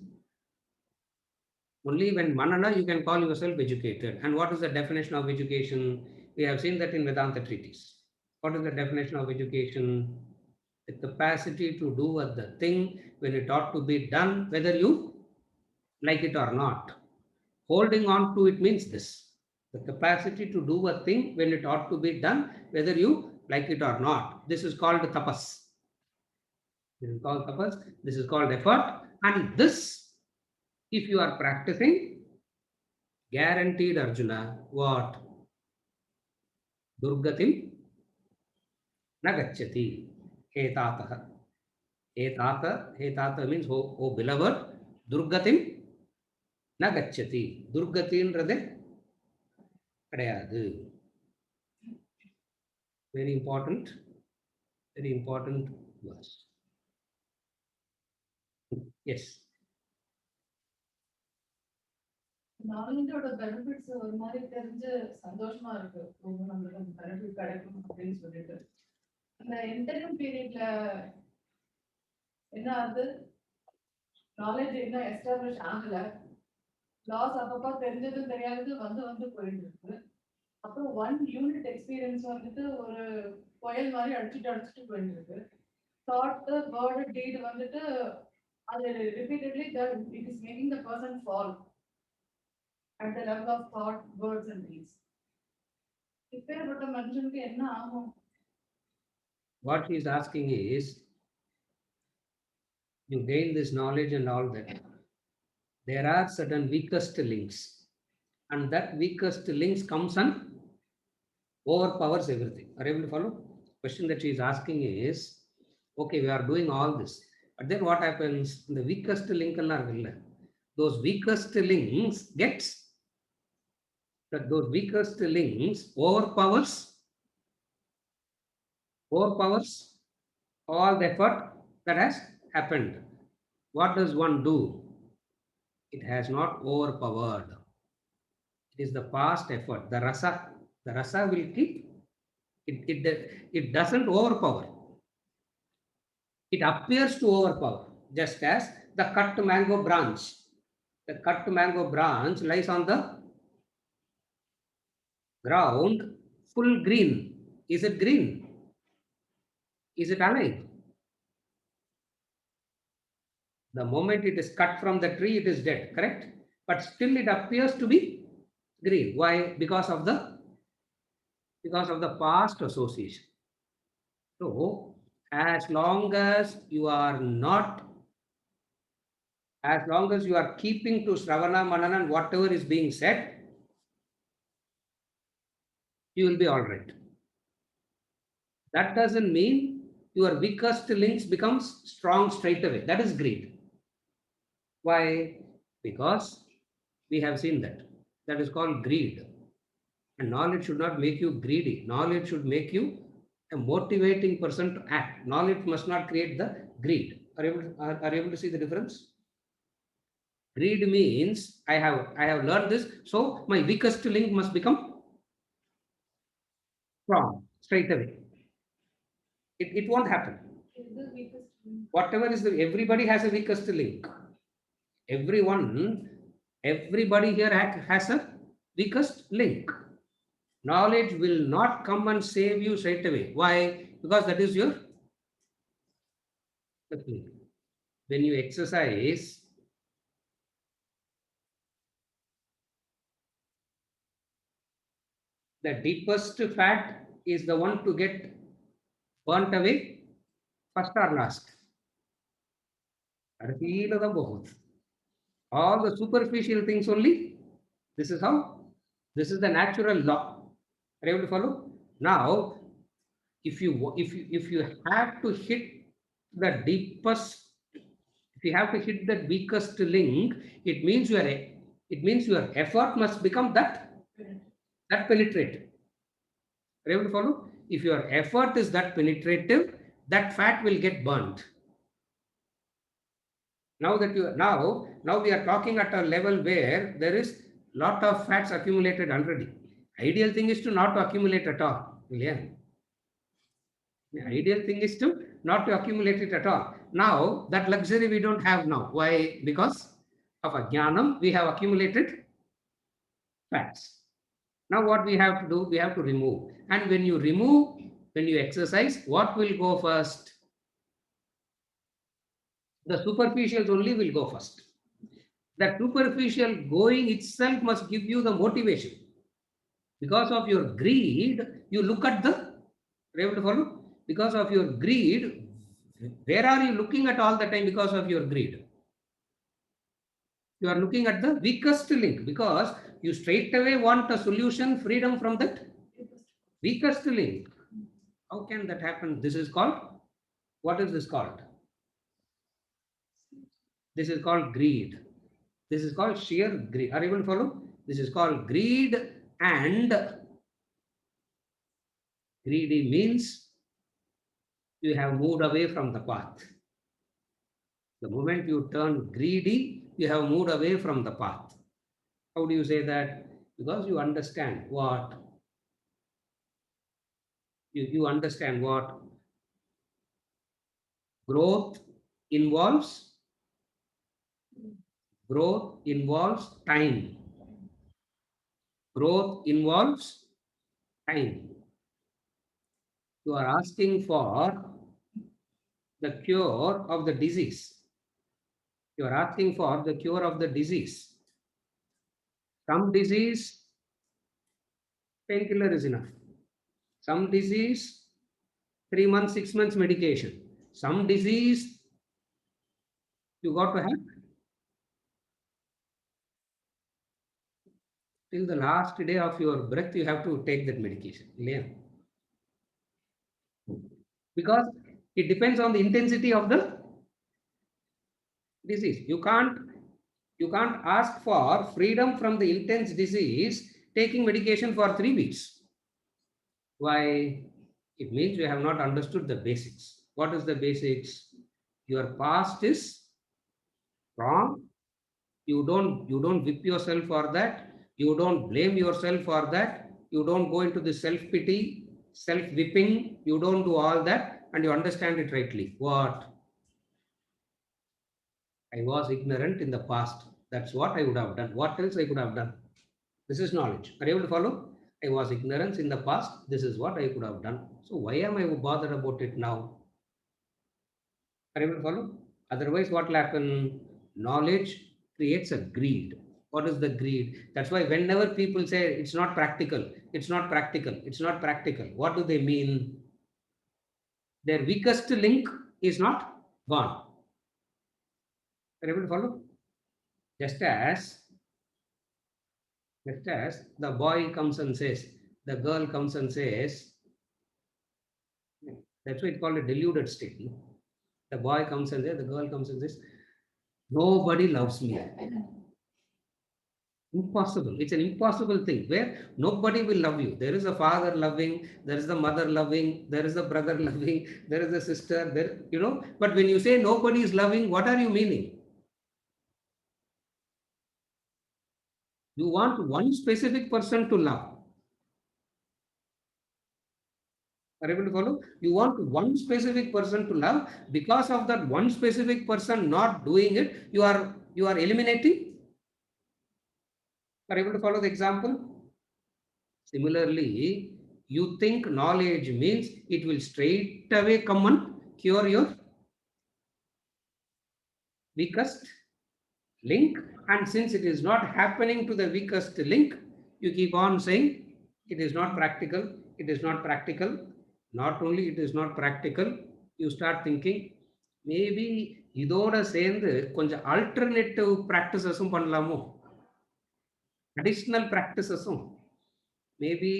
Speaker 2: Only when Manana you can call yourself educated. And what is the definition of education? We have seen that in Vedanta treatise. What is the definition of education? The capacity to do the thing when it ought to be done, whether you like it or not. Holding on to it means this: the capacity to do a thing when it ought to be done, whether you like it or not. This is called tapas. This is called tapas. This is called effort. And this, if you are practicing, guaranteed, Arjuna, what? Durgatim nagachyati. Hetataha. Hetata means, oh beloved, Durgatim nagachyati. Durgatinrade கிடையாது. Very important verse. Yes.
Speaker 3: நாலேஜோட benefits ஒரு மாதிரி தெரிஞ்சு சந்தோஷமா இருக்கு. நம்மளுக்கு benefit கிடைக்கும் அப்படின்னு சொல்லிட்டு அந்த இன்டர்வியூ பீரியட்ல என்ன அது நாலேஜ் இன்னும் எஸ்டாப்ளிஷ் ஆகல. லாஸ் அப்பப்போ தெரிஞ்சது தெரியாதது வந்து போயிட்டு இருக்கு. அப்புறம் 1 யூனிட் எக்ஸ்பீரியன்ஸ் வந்துட்டு ஒரு புயல் மாதிரி அடிச்சுட்டு போயிட்டு இருக்கு. தாட் வேர்டு டீட் வந்துட்டு அது repeatedly that it is making the person fall at the level of thought words and deeds. இப்பேற்பட்ட மனுஷனுக்கு என்ன ஆகும்?
Speaker 2: What he is asking is, you gain this knowledge and all that. There are certain weakest links, and that weakest links comes and overpowers everything. Are you able to follow? Question that she is asking is, okay, we are doing all this, but then what happens? The weakest link, those weakest links gets that those weakest links overpowers all the effort that has happened. What does one do? It has not overpowered. It is the past effort. The rasa will keep. It doesn't overpower. It appears to overpower, just as the cut mango branch. The cut mango branch lies on the ground, full green. Is it green? Is it alive? The moment it is cut from the tree, it is dead, correct? But still it appears to be green. Why? Because of the past association. So, as long as you are keeping to Shravana, Manana, and whatever is being said, you will be all right. That doesn't mean your weakest links becomes strong straight away. That is greed. Why? Because we have seen that. That is called greed. And knowledge should not make you greedy. Knowledge should make you a motivating person to act. Knowledge must not create the greed. Are you able to see the difference? Greed means I have learned this, so my weakest link must become strong straight away. It won't happen.
Speaker 3: Is the weakest link?
Speaker 2: Whatever is everybody has a weakest link. Everybody here has a weakest link. Knowledge will not come and save you straight away. Why? Because that is your link. When you exercise, the deepest fat is the one to get burnt away first or last. All the superficial things only. This is the natural law. Are you able to follow? Now, if you have to hit the deepest, if you have to hit the weakest link, it means your effort must become that penetrative. Are you able to follow? If your effort is that penetrative, that fat will get burnt. Now we are talking at a level where there is lot of fats accumulated already. Ideal thing is to not accumulate at all. Yeah. The ideal thing is to not to accumulate it at all. Now that luxury we don't have now. Why? Because of ajnanam we have accumulated fats. Now what we have to do? We have to remove. And when you exercise, what will go first? The superficials only will go first. That superficial going itself must give you the motivation. Because of your greed, you look at the, are you able to follow? Because of your greed, where are you looking at all the time because of your greed? You are looking at the weakest link because you straight away want a solution, freedom from that weakest link. How can that happen? This is called, what is this called? This is called greed. This is called sheer greed. Are you able to follow? This is called greed, and greedy means you have moved away from the path. The moment you turn greedy, you have moved away from the path. How do you say that? Because you understand what? You understand what? Growth involves growth, involves time. Growth involves time. You are asking for the cure of the disease. You are asking for the cure of the disease. Some disease, painkiller is enough. Some disease, 3 months, 6 months medication. Some disease, you got to have till the last day of your breath, you have to take that medication. Yeah. Because it depends on the intensity of the disease. You can't ask for freedom from the intense disease taking medication for 3 weeks. Why? It means you have not understood the basics. What is the basics? Your past is wrong. You don't whip yourself for that. You don't blame yourself for that. You don't go into the self-pity, self-whipping. You don't do all that, and you understand it rightly. What? I was ignorant in the past. That's what I would have done. What else I could have done? This is knowledge. Are you able to follow? I was ignorance in the past. This is what I could have done. So why am I bothered about it now? Are you able to follow? Otherwise, what will happen? Knowledge creates a greed. What is the greed? That's why whenever people say it's not practical, it's not practical, it's not practical, what do they mean? Their weakest link is not gone. Are you able to follow? Just as the boy comes and says, the girl comes and says, that's why it's called a deluded state. No? The boy comes and says, the girl comes and says, nobody loves me. Impossible. It's an impossible thing where nobody will love you. There is a father loving, there is the mother loving, there is the brother loving, there is a sister, there, you know. But when you say nobody is loving, what are you meaning? You want one specific person to love. Are you able to follow? You want one specific person to love. Because of that one specific person not doing it, you are eliminating. Are you able to follow the example? Similarly, you think knowledge means it will straight away come and cure your weakest link. And since it is not happening to the weakest link, you keep on saying it is not practical, it is not practical. Not only it is not practical, you start thinking, maybe இதோட சேர்ந்து கொஞ்சம் alternative practices பண்ணலாமோ, additional practices maybe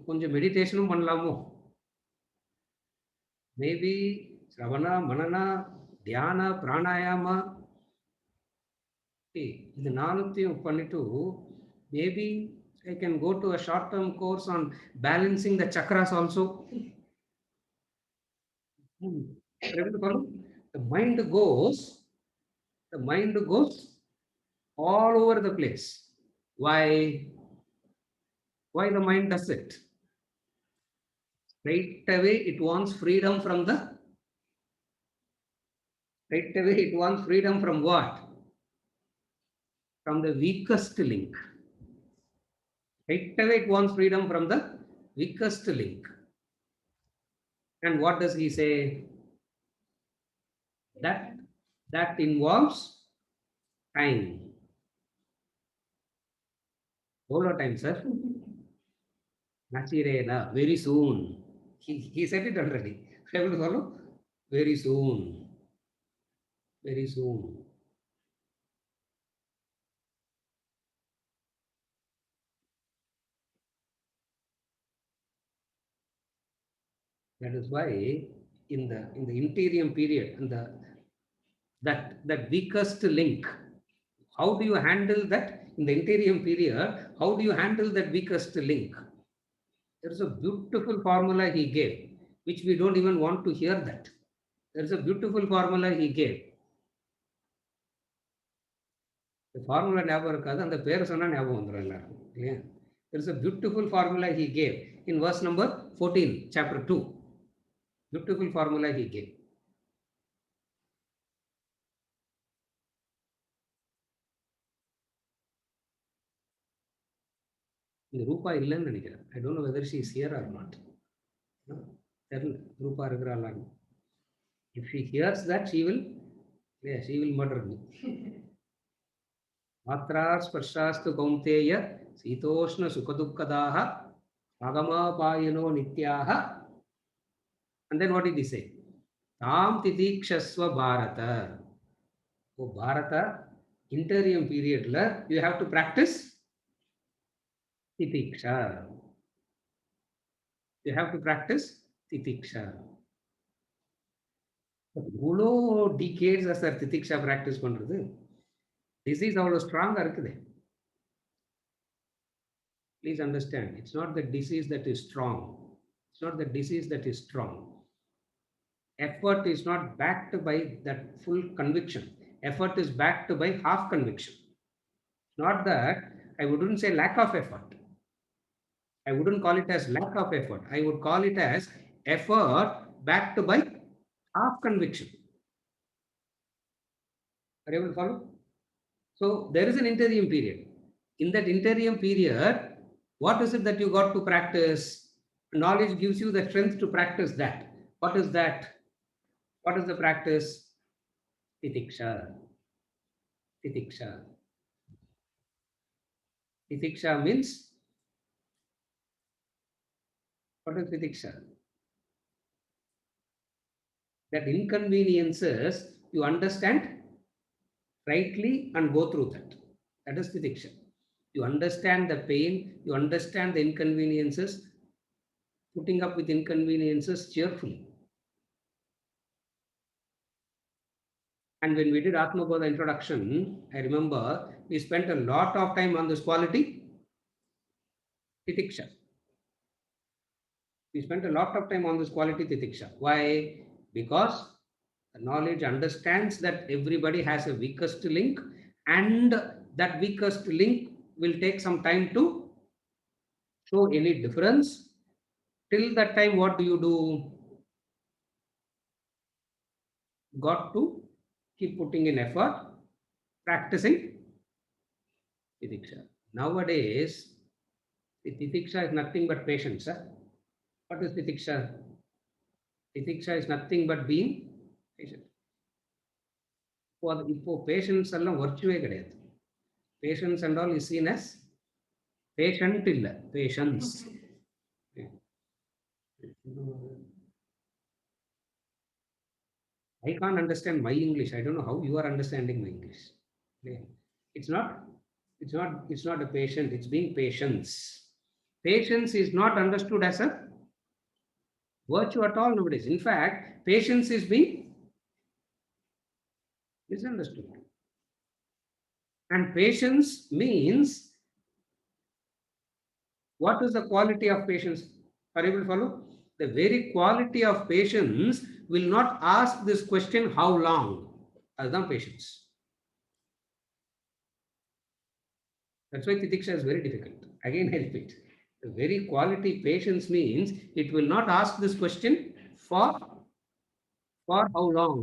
Speaker 2: கொஞ்சம் மெடிடேஷனும் பண்ணலாமோ, maybe சிரவணா மனனா தியான பிராணாயாமா இது நாலுத்தையும் பண்ணிட்டு maybe I can go to a short-term course on balancing the chakras also. The mind goes all over the place. Why the mind does it? Right away it wants freedom from what? From the weakest link. Right away it wants freedom from the weakest link. And what does he say? That involves time. Hold on time, sir. Very soon. He said it already. Able to follow? Very soon. Very soon. That is why in the interim period, and that weakest link, how do you handle that in the interim period? How do you handle that weakest link? There is a beautiful formula he gave, which we don't even want to hear that. There is a beautiful formula he gave. The formula ஞாபகம் இருக்காது, அந்த பேரை சொன்னா ஞாபகம் வந்துடும் எல்லாருக்கும் இல்லையா? There is a beautiful formula he gave in verse number 14, chapter 2. Beautiful formula he gave. இந்த ரூபா இல்லைன்னு நினைக்கிறேன். I don't know whether she is here or not. தெரியல ரூபா இருக்கிறாளான்னு. If she hears that, she will murder me. Matra sparshastu kaunteya sitoshna sukhadukkadaha agamapayano nityaha. And then what did he say? Tam titikshasva bharata. Oh Bharata, interim period la you have to practice titiksha. You have to practice titiksha. இவ்வளோ decades sir திதிக்ஷா practice பண்றது. Disease அவ்வளோ ஸ்ட்ராங்கா இருக்குது. Please understand, it's not the disease that is strong. It's not the disease that is strong. Effort is not backed by that full conviction. Effort is backed by half conviction. Not that, I wouldn't say lack of effort. I wouldn't call it as lack of effort. I would call it as effort backed by half conviction. Are you able to follow? So there is an interim period. In that interim period, what is it that you got to practice? Knowledge gives you the strength to practice that. What is that? What is the practice? Titiksha. Titiksha. Titiksha means, what is titiksha? That inconveniences you understand rightly and go through that. That is titiksha. You understand the pain, you understand the inconveniences, putting up with inconveniences cheerfully. And when we did Atma Bodha introduction, I remember we spent a lot of time on this quality, titiksha. We spent a lot of time on this quality titiksha. Why? Because the knowledge understands that everybody has a weakest link, and that weakest link will take some time to show any difference. Till that time, what do? Got to keep putting in effort, practicing titiksha. Nowadays, the titiksha is nothing but patience. What is titiksha? Titiksha is nothing but being patient. இப்போ patience எல்லாம் வர்ச்சுவே கிடையாது. Patience and all is seen as patient illa, patience. I can't understand my English. I don't know how you are understanding my English. It's not a patient, it's being patience. Patience is not understood as a virtue at all nowadays. In fact, patience is being misunderstood. And patience means, what is the quality of patience? Are you able to follow? The very quality of patience will not ask this question, how long? That's patience. That's why titiksha is very difficult. Again, I repeat, the very quality patience means it will not ask this question for how long.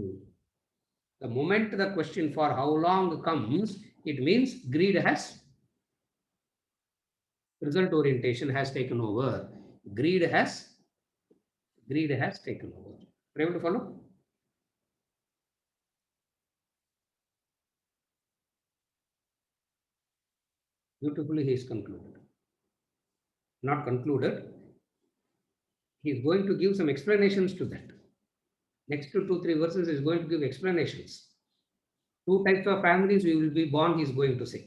Speaker 2: The moment the question for how long comes, it means greed has, result orientation has taken over. Greed has taken over. Are you able to follow? Beautifully, he is concluded. Not concluded. He is going to give some explanations to that. Next to 2-3 verses, he is going to give explanations. 2 types of families we will be born, he is going to say.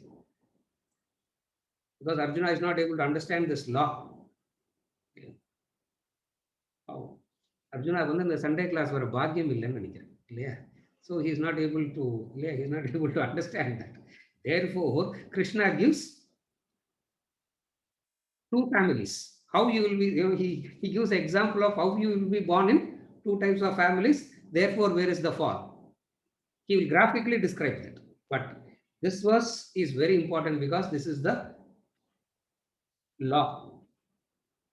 Speaker 2: Because Arjuna is not able to understand this law. Arjuna வந்து இந்த Sunday class வர பாக்கியம் இல்லைன்னு நினைக்கிறேன் இல்லையா? So he is not able to understand that. Therefore, Krishna gives 2 families. How you will be, he gives an example of how you will be born in 2 types of families. Therefore, where is the fall? He will graphically describe that. But this verse is very important because this is the law.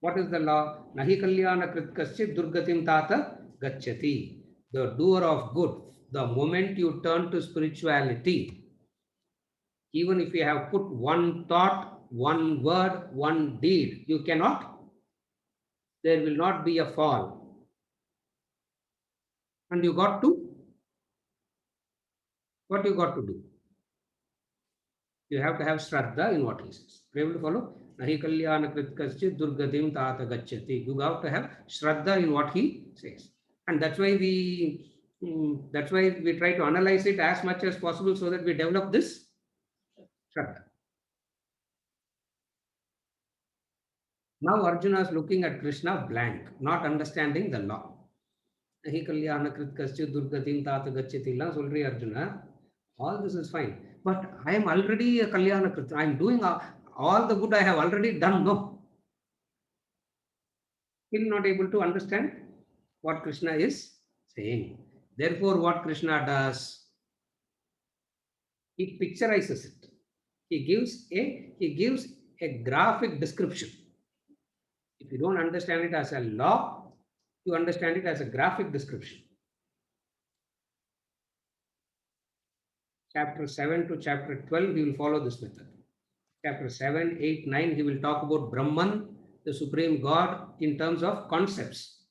Speaker 2: What is the law? Nahi kalyana krit kaschit durgatim tata gacchati. The doer of good. The moment you turn to spirituality, even if you have put one thought, one word, one deed, you cannot, there will not be a fall. And you got to, what you got to do? You have to have Shraddha in what he says. Are you able to follow? Nahi kalyana krit kaschit durgatim tata gacchati. You have to have Shraddha in what he says. And that's why we try to analyze it as much as possible so that we develop this Shraddha. Now Arjuna is looking at Krishna blank, not understanding the law. Nahi kalyana krit kaschit durgatim tata gacchati. Solri Arjuna, all this is fine. But I am already a kalyana krit. I am doing all the good I have already done. No. Still not able to understand what Krishna is saying. Therefore, what Krishna does, he picturizes it. He gives a graphic description. If you don't understand it as a law, you understand it as a graphic description. Chapter 7 to chapter 12, we will follow this method. Chapter 7, 8, 9, he will talk about Brahman, the supreme God, in terms of concepts,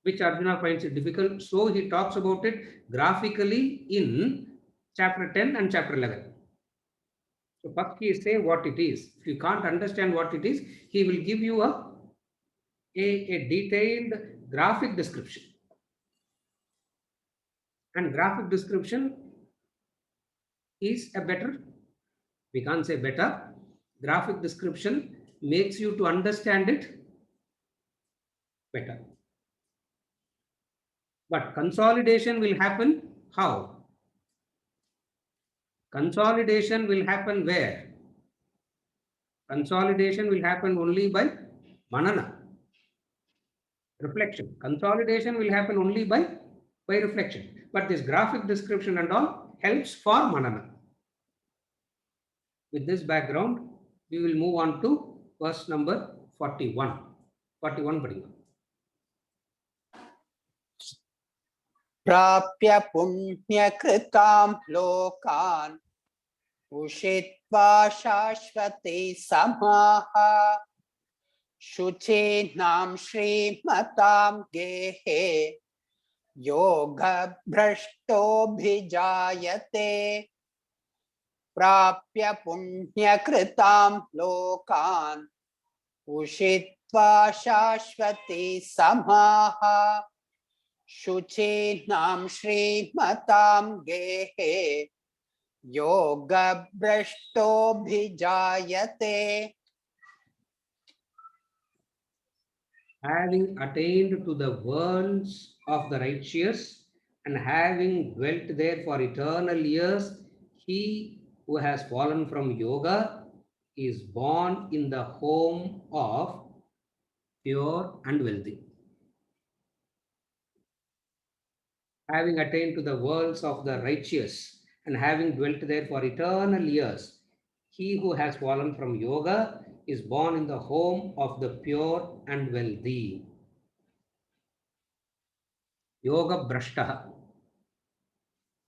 Speaker 2: which Arjuna finds it difficult. So he talks about it graphically in chapter 10 and chapter 11. So first he say what it is. If you can't understand what it is, he will give you a detailed graphic description. And graphic description is a better, we can't say better, graphic description makes you to understand it better. But consolidation will happen how? Consolidation will happen where? Consolidation will happen only by manana, reflection. Consolidation will happen only by reflection. But this graphic description and all helps for manana. With this background, we will move on to verse number 41. 41 padinga.
Speaker 1: प्राप्य पुण्यकृतां लोकान् उषित्वा शाश्वते समाः शुचीनां श्रीमतां गेहे योगभ्रष्टोऽभिजायते प्राप्य पुण्यकृतां लोकान् उषित्वा शाश्वते समाः शुचीनां श्रीमतां गेहे योगभ्रष्टोऽभिजायते.
Speaker 2: Having attained to the worlds of the righteous and having dwelt there for eternal years, he who has fallen from yoga is born in the home of pure and wealthy. Having attained to the worlds of the righteous and having dwelt there for eternal years, he who has fallen from yoga is born in the home of the pure and wealthy. Yoga Brashtaha.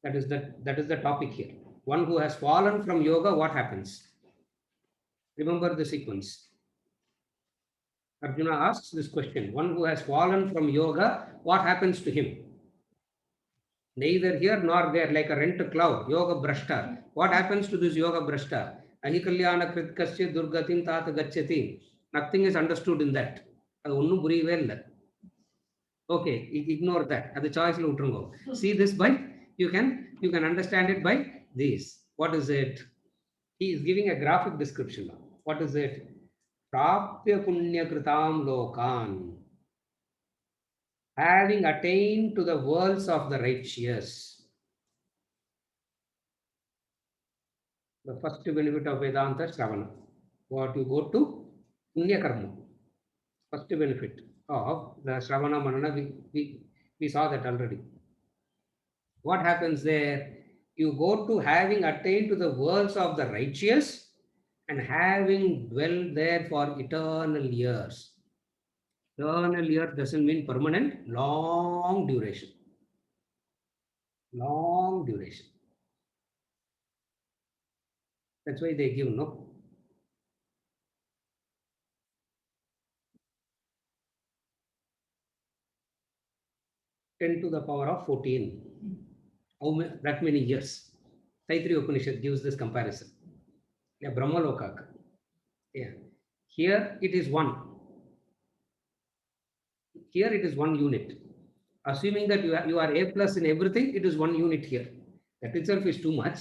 Speaker 2: That is the topic here. One who has fallen from yoga, what happens? Remember the sequence. Arjuna asks this question. One who has fallen from yoga, what happens to him? Neither here nor there, like a rent cloud. Yoga Brashta. What happens to this Yoga Brashta? Ahikalyana krit kasya durgatim tata gacchati. Nothing is understood in that. Okay, ignore that. At the choice, see this by, you can understand it by this. What is it? He is giving a graphic description now. What is it? Prapya punya kritam lokan. Having attained to the worlds of the righteous. The first benefit of Vedanta Shravana. What you go to Punya Karma. First benefit of the Shravana Manana, we saw that already. What happens there? You go to having attained to the worlds of the righteous and having dwelled there for eternal years. Eternal here doesn't mean permanent, long duration. Long duration. That's why they give no. Ten to the power of 14. That many years. Taittiriya Upanishad gives this comparison. Yeah, Brahma Lokaka. Yeah. Here it is one. Here it is 1 unit. Assuming that you are A plus in everything, it is 1 unit here. That itself is too much.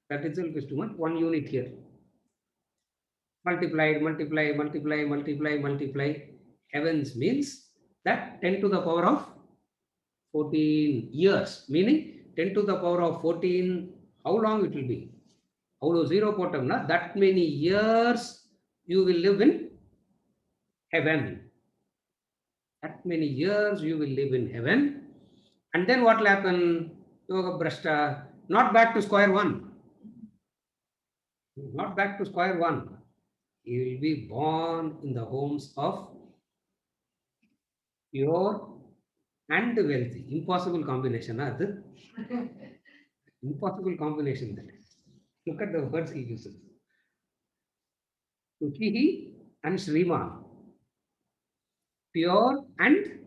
Speaker 2: That itself is too much. 1 unit here. Multiplied, multiply, multiply, multiply, multiply. Heavens means that 10 to the power of 14 years. Meaning 10 to the power of 14, how long it will be? How zero potamna, that many years you will live in heaven. That many years you will live in heaven. And then what will happen? Yoga Brashta, not back to square one. Not back to square one. He will be born in the homes of pure and wealthy. Impossible combination. Impossible combination. That is. Look at the words he uses. Suchihi and Sriman. Pure and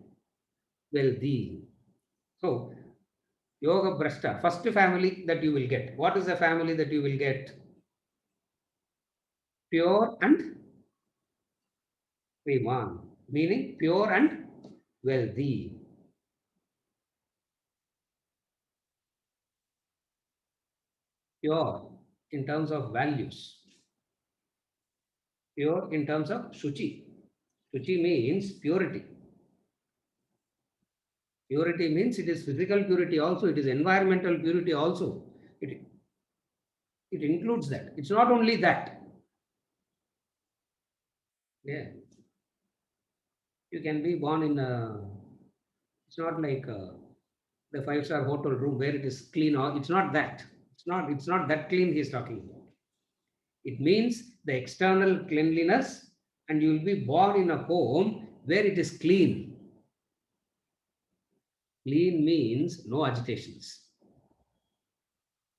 Speaker 2: wealthy. So, Yoga Brashta, first family that you will get. What is the family that you will get? Pure and Sriman, meaning pure and wealthy. Pure in terms of values. Pure in terms of Shuchi. Shuchi means purity. Purity means it is physical purity also, it is environmental purity also. It includes that. It's not only that. Yeah. You can be born in a, it's not like the 5-star hotel room where it is clean. Or it's not that. It's not that clean he's talking about. It means the external cleanliness, and you will be born in a home where it is clean. Clean means no agitations.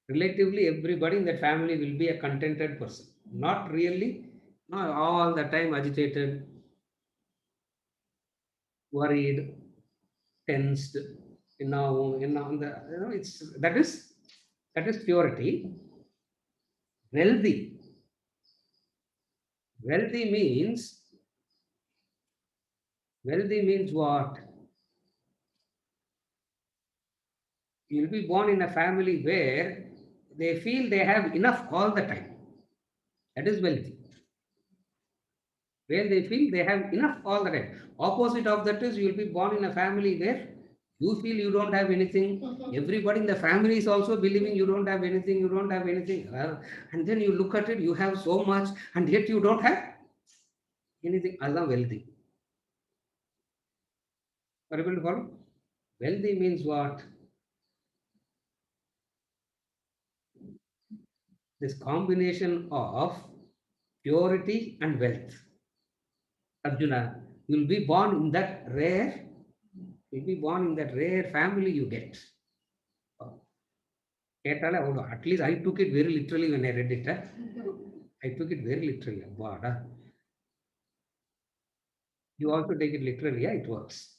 Speaker 2: Relatively, everybody in that family will be a contented person. Not really, not all the time agitated, worried, tensed. It's that is purity. Wealthy. Wealthy means what? You'll be born in a family where they feel they have enough all the time. That is wealthy. Where they feel they have enough all the time. Opposite of that is you'll be born in a family where you feel you don't have anything. Everybody in the family is also believing you don't have anything, and then you look at it, you have so much, and yet you don't have anything. That's wealthy. Are you able to follow? Wealthy means what? This combination of purity and wealth. Arjuna, you'll be born in that rare family you get. At least I took it very literally when I read it. I took it very literally. You also take it literally, yeah, it works.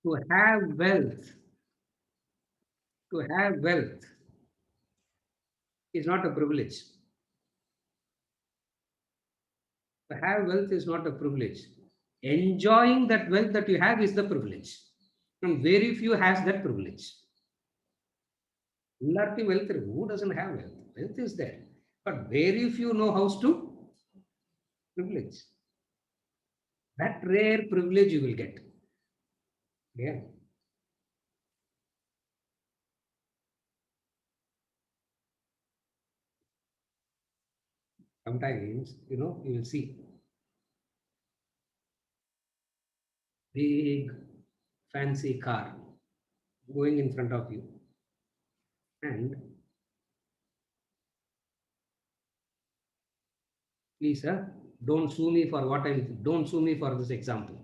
Speaker 2: To have wealth is not a privilege. To have wealth is not a privilege. Enjoying that wealth that you have is the privilege. And very few has that privilege. Who doesn't have wealth? Wealth is there. But very few know how to privilege. That rare privilege you will get. Yeah. Sometimes, you will see big fancy car going in front of you, and Please, don't sue me for don't sue me for this example.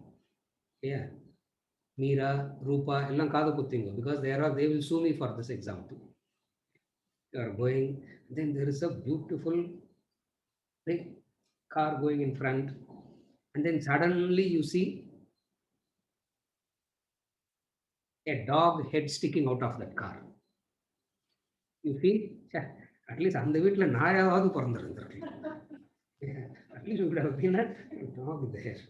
Speaker 2: Yeah. Meera, Rupa, ellam kaadu kuttingo, because they will sue me for this example. You are going, then there is a beautiful big car going in front, and then suddenly you see a dog head sticking out of that car. You feel, at least அந்த வீட்டில் நாயாவது பிறந்திருந்திருக்கலாம். At least you would have been a dog there.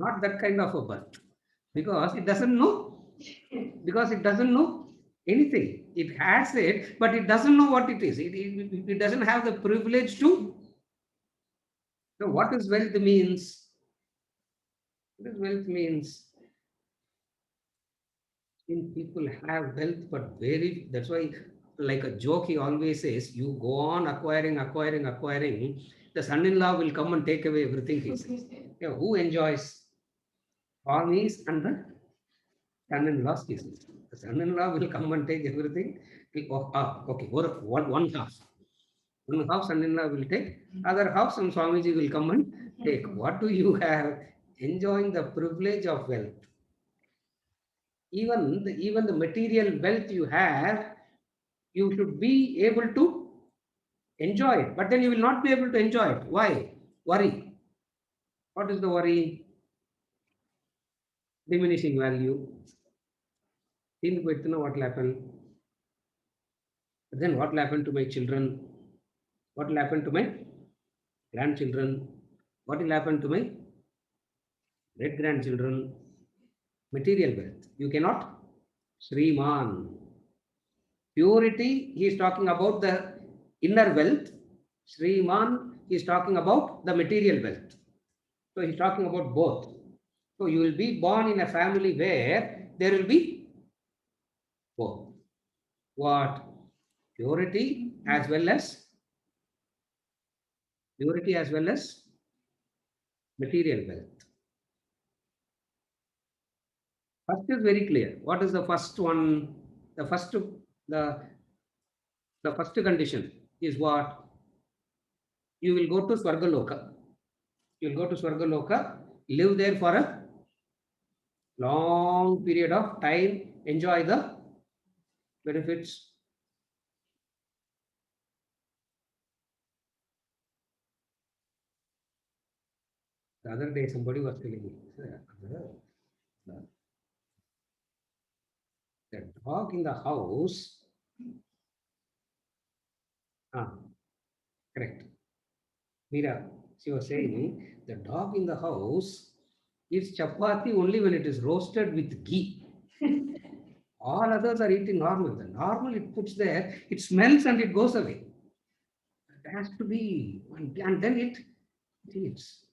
Speaker 2: Not that kind of a birth. Because it doesn't know. Because it doesn't know anything. It has it, but it doesn't know what it is. It doesn't have the privilege to. So what is wealth means? What is wealth means? In people have wealth, but that's why, like a joke, he always says, you go on acquiring, the son-in-law will come and take away everything, he says. Yeah, who enjoys? Swamis and the son-in-law's business. The son-in-law will come and take everything. Okay, one half. One half son-in-law will take, other half some Swamiji will come and take. What do you have? Enjoying the privilege of wealth. Even the material wealth you have, you should be able to enjoy it. But then you will not be able to enjoy it. Why? Worry. What is the worry? Diminishing value. Think with what will happen. But then what will happen to my children? What will happen to my grandchildren? What will happen to my great-grandchildren? Material wealth. You cannot. Sriman. Purity, he is talking about the inner wealth. Sriman, he is talking about the material wealth. So he is talking about both. So you will be born in a family where there will be both. What? Purity as well as material wealth. First is very clear. What is the first one? The first condition is what? You will go to Swargaloka. You will go to Swargaloka, live there for a long period of time, enjoy the benefits. The other day, somebody was telling me, the dog in the house. Correct. Meera, she was saying, the dog in the house eats chapati only when it is roasted with ghee. All others are eating normal. The normal it puts there, it smells and it goes away. It has to be, and then it eats.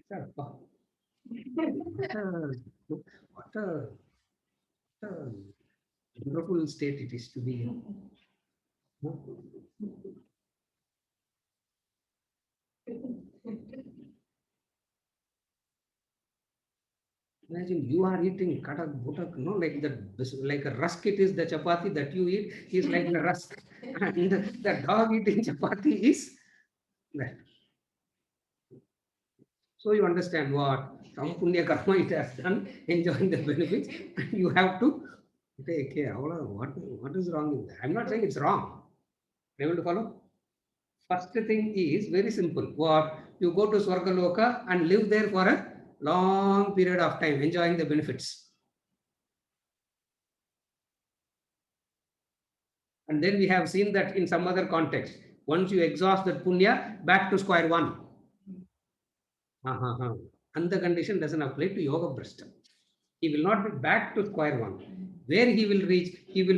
Speaker 2: What a wonderful state it is to be in. Imagine you are eating katak butak, no, like a rusk. It is the chapati that you eat is like the rusk, and the dog eating chapati is that. So you understand what some punya karma it has done, enjoying the benefits, and you have to take care. What is wrong with that? I'm not saying it's wrong. Able to follow? First thing is very simple. What? You go to Swargaloka and live there for a long period of time, enjoying the benefits. And then we have seen that in some other context. Once you exhaust that punya, back to square one. And the condition doesn't apply to Yoga Brashta. He will not be back to square one. Where he will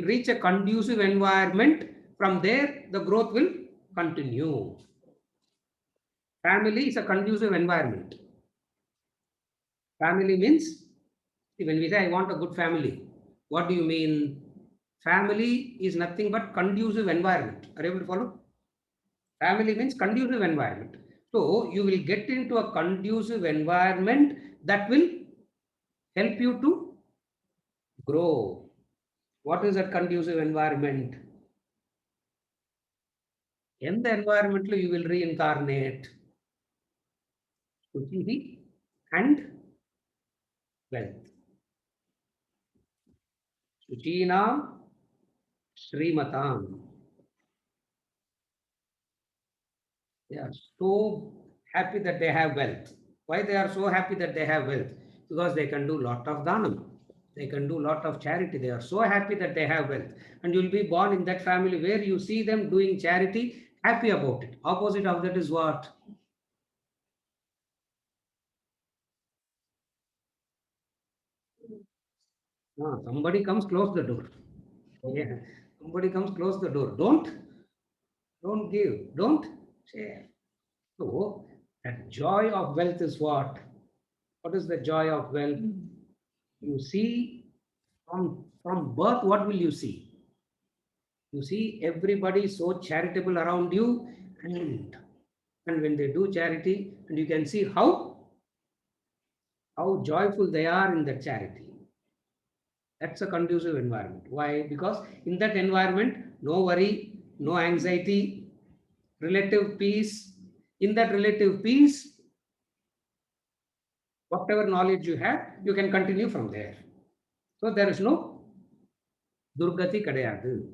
Speaker 2: reach a conducive environment. From there, the growth will continue. Family is a conducive environment. Family means, when we say I want a good family, what do you mean? Family is nothing but conducive environment. Are you able to follow? Family means conducive environment. So you will get into a conducive environment that will help you to grow. What is that conducive environment? In the environment, you will reincarnate. Shuchihi and wealth. Shuchinam Srimatam. They are so happy that they have wealth. Why they are so happy that they have wealth? Because they can do lot of dhanam. They can do lot of charity. They are so happy that they have wealth. And you will be born in that family where you see them doing charity, happy about it. Opposite of that is what? Somebody comes, close the door. Yeah. Somebody comes, close the door. Don't give. Don't share. So that joy of wealth is what? What is the joy of wealth? You see from birth, what will you see? You see everybody so charitable around you, and when they do charity, and you can see how joyful they are in that charity. That's a conducive environment. Why? Because in that environment, no worry, no anxiety, relative peace. In that relative peace, whatever knowledge you have, you can continue from there. So there is no durgati kadayadu.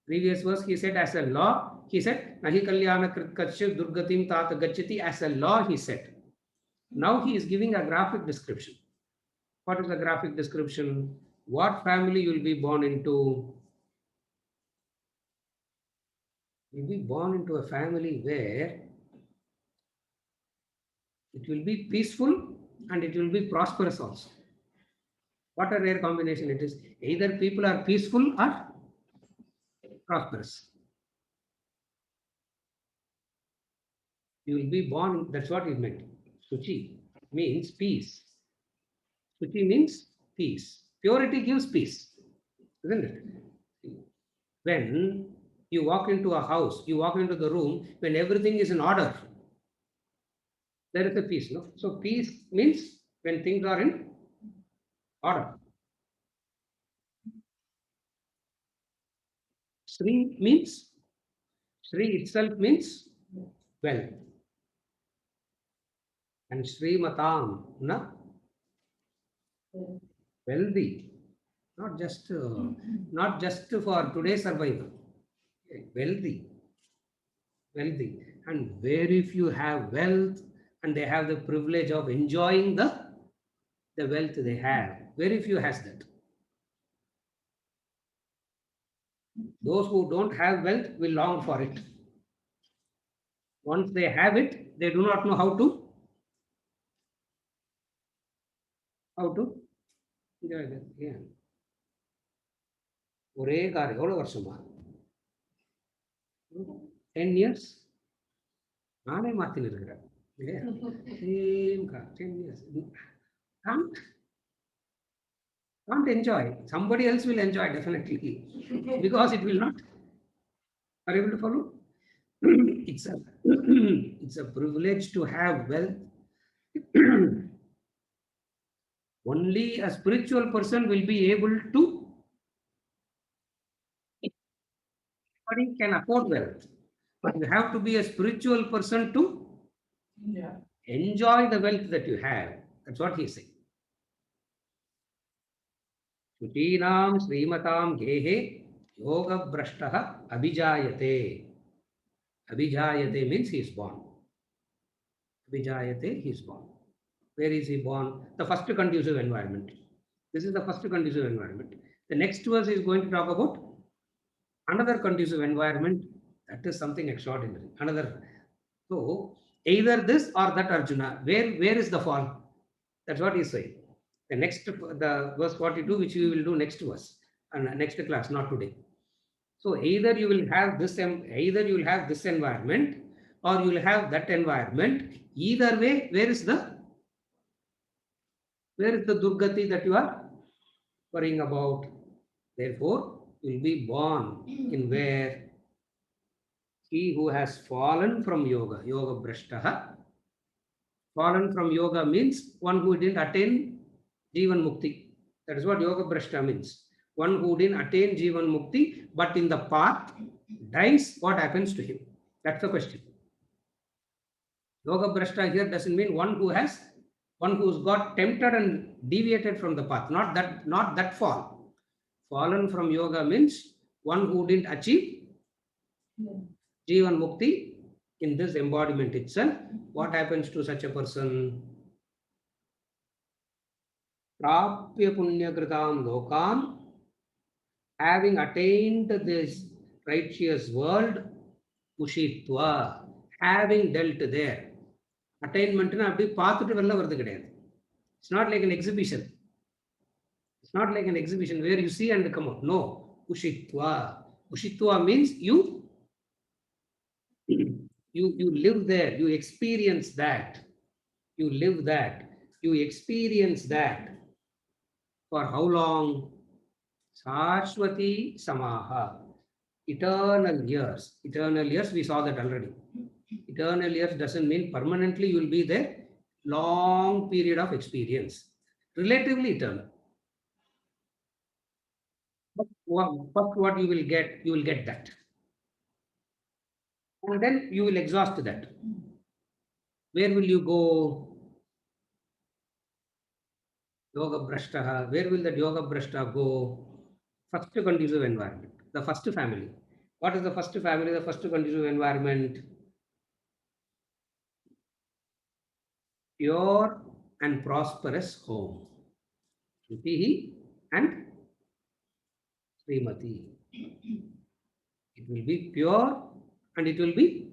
Speaker 2: Previous verse, he said as a law, he said, Nahi kalyana kritkachya durgatim tata gachati, as a law, he said. Now he is giving a graphic description. What is the graphic description? What family you will be born into? You will be born into a family where it will be peaceful and it will be prosperous also. What a rare combination it is. Either people are peaceful or prosperous. You will be born, that's what it meant. Suchi means peace. Suchi means peace. Purity gives peace, isn't it? When you walk into a house, you walk into the room, when everything is in order, there is a peace, no? So peace means when things are in order. Sri means, Sri itself means wealth. And Sri Matam, na? Wealthy. Not just for today's survival. Wealthy. And very few have wealth and they have the privilege of enjoying the wealth they have. Very few has that. Those who don't have wealth will long for it. Once they have it, they do not know how to enjoy that. Yeah. ஒரே car எவ்வளவு வருஷமா 10 years நானே மாத்தின்னு இருக்கிறேன் இல்லையா same car 10 years can't enjoy. Somebody else will enjoy definitely because it will not. Are you able to follow? It's a privilege to have wealth. Only a spiritual person will be able to. Anybody can afford wealth, but you have to be a spiritual person to enjoy the wealth that you have. That's what he's saying. Shuchinam Srimatam Gehe Yoga Brashtaha Abhijayate. Abhijayate means he is born. Abhijayate, he is born. Where is he born? The first conducive environment. This is the first conducive environment. The next verse is going to talk about another conducive environment. That is something extraordinary. So either this or that, Arjuna. Where is the fall? That's what he's saying. The verse 42, which we will do next verse and next class, not today. So either you will have this environment or you will have that environment. Either way, where is the Durgati that you are worrying about? Therefore, you will be born in where he who has fallen from yoga brashtaha. Fallen from yoga means one who didn't attain Jivan Mukti. That is what yoga brashta means. One who didn't attain Jivan Mukti, but in the path dies, what happens to him? That's the question. Yoga Brashta here doesn't mean one who's got tempted and deviated from the path. Not that fall. Fallen from yoga means one who didn't achieve Jivan Mukti in this embodiment itself. What happens to such a person? Prapya Punya Kritam Lokam, having attained this righteous world, Ushitva, having dealt there. Attainment na apdi paathutu vella varudhu kedaiyadhu. It's not like an exhibition. It's not like an exhibition where you see and come out. No. Ushitva. Ushitva means you live there. You experience that. You live that. You experience that. For how long? Saraswati Samaha. Eternal years. Eternal years, we saw that already. Eternal years doesn't mean permanently you will be there. Long period of experience. Relatively eternal. But what you will get that. And then you will exhaust that. Where will you go? Yoga Brashtaha. Where will that Yoga Brashta go? First conducive environment. The first family. What is the first family? The first conducive environment? Pure and prosperous home. Shruti and Srimati. It will be pure and it will be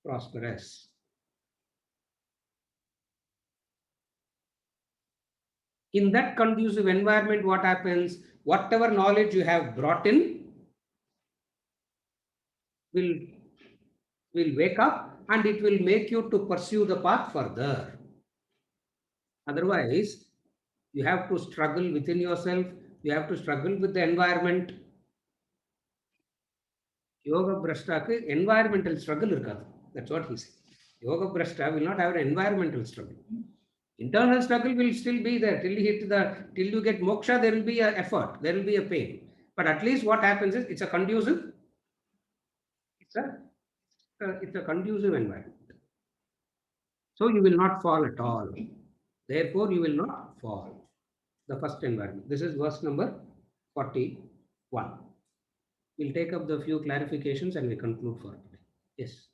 Speaker 2: prosperous. In that conducive environment, what happens? Whatever knowledge you have brought in will wake up and it will make you to pursue the path further. Otherwise, you have to struggle within yourself. You have to struggle with the environment. Yoga Brashta environmental struggle irukadu. That's what he said. Yoga Brashta will not have an environmental struggle. Internal struggle will still be there till you get moksha. There will be an effort. There will be a pain. But at least what happens is it's a conducive. It's a conducive environment. So you will not fall at all. Therefore, you will not fall. The first environment. This is verse number 41. We'll take up the few clarifications and we conclude for today. Yes.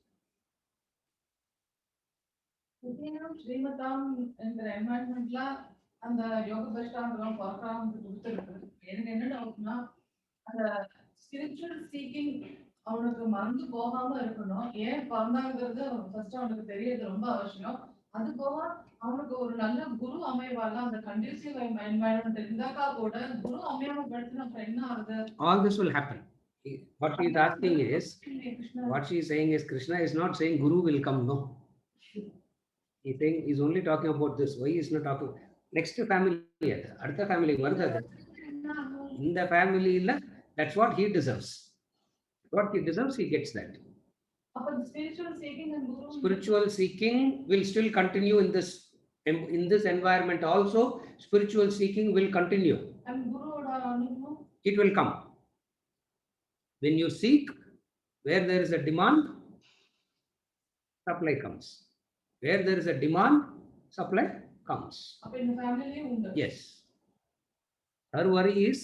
Speaker 3: ஸ்ரீமதாம் என்கிற என்வாயன்மெண்ட்ல அந்த யோக பிரஷ்டாங்கிறோம் பார்க்கறாங்க கொடுத்துருக்கு. எனக்கு என்ன டவுட்னா அந்த spiritual seeking அவனுக்கு மறந்து போகாம இருக்கணும். ஏன் பிறந்தாங்கிறது ஃபர்ஸ்ட் அவனுக்கு தெரியறது ரொம்ப அவசியம். அது போக அவனுக்கு ஒரு நல்ல குரு அமைவால அந்த கண்டிசிவ் என்வாயன்மெண்ட் இருந்தாக்கா கூட குரு அமையாம படுத்தினா அப்புறம் என்ன ஆகுது?
Speaker 2: All this will happen. What he is asking is, what she is saying is, Krishna is not saying Guru will come. No. He's saying he's only talking about this. Why is not talking? Next family, other family, in the family, that's what he deserves. What he deserves, he gets that. Spiritual seeking will still continue in this environment also. Spiritual seeking will continue. It will come. When you seek, where there is a demand, supply comes. Where there is a demand, supply comes. Yes. Her worry is,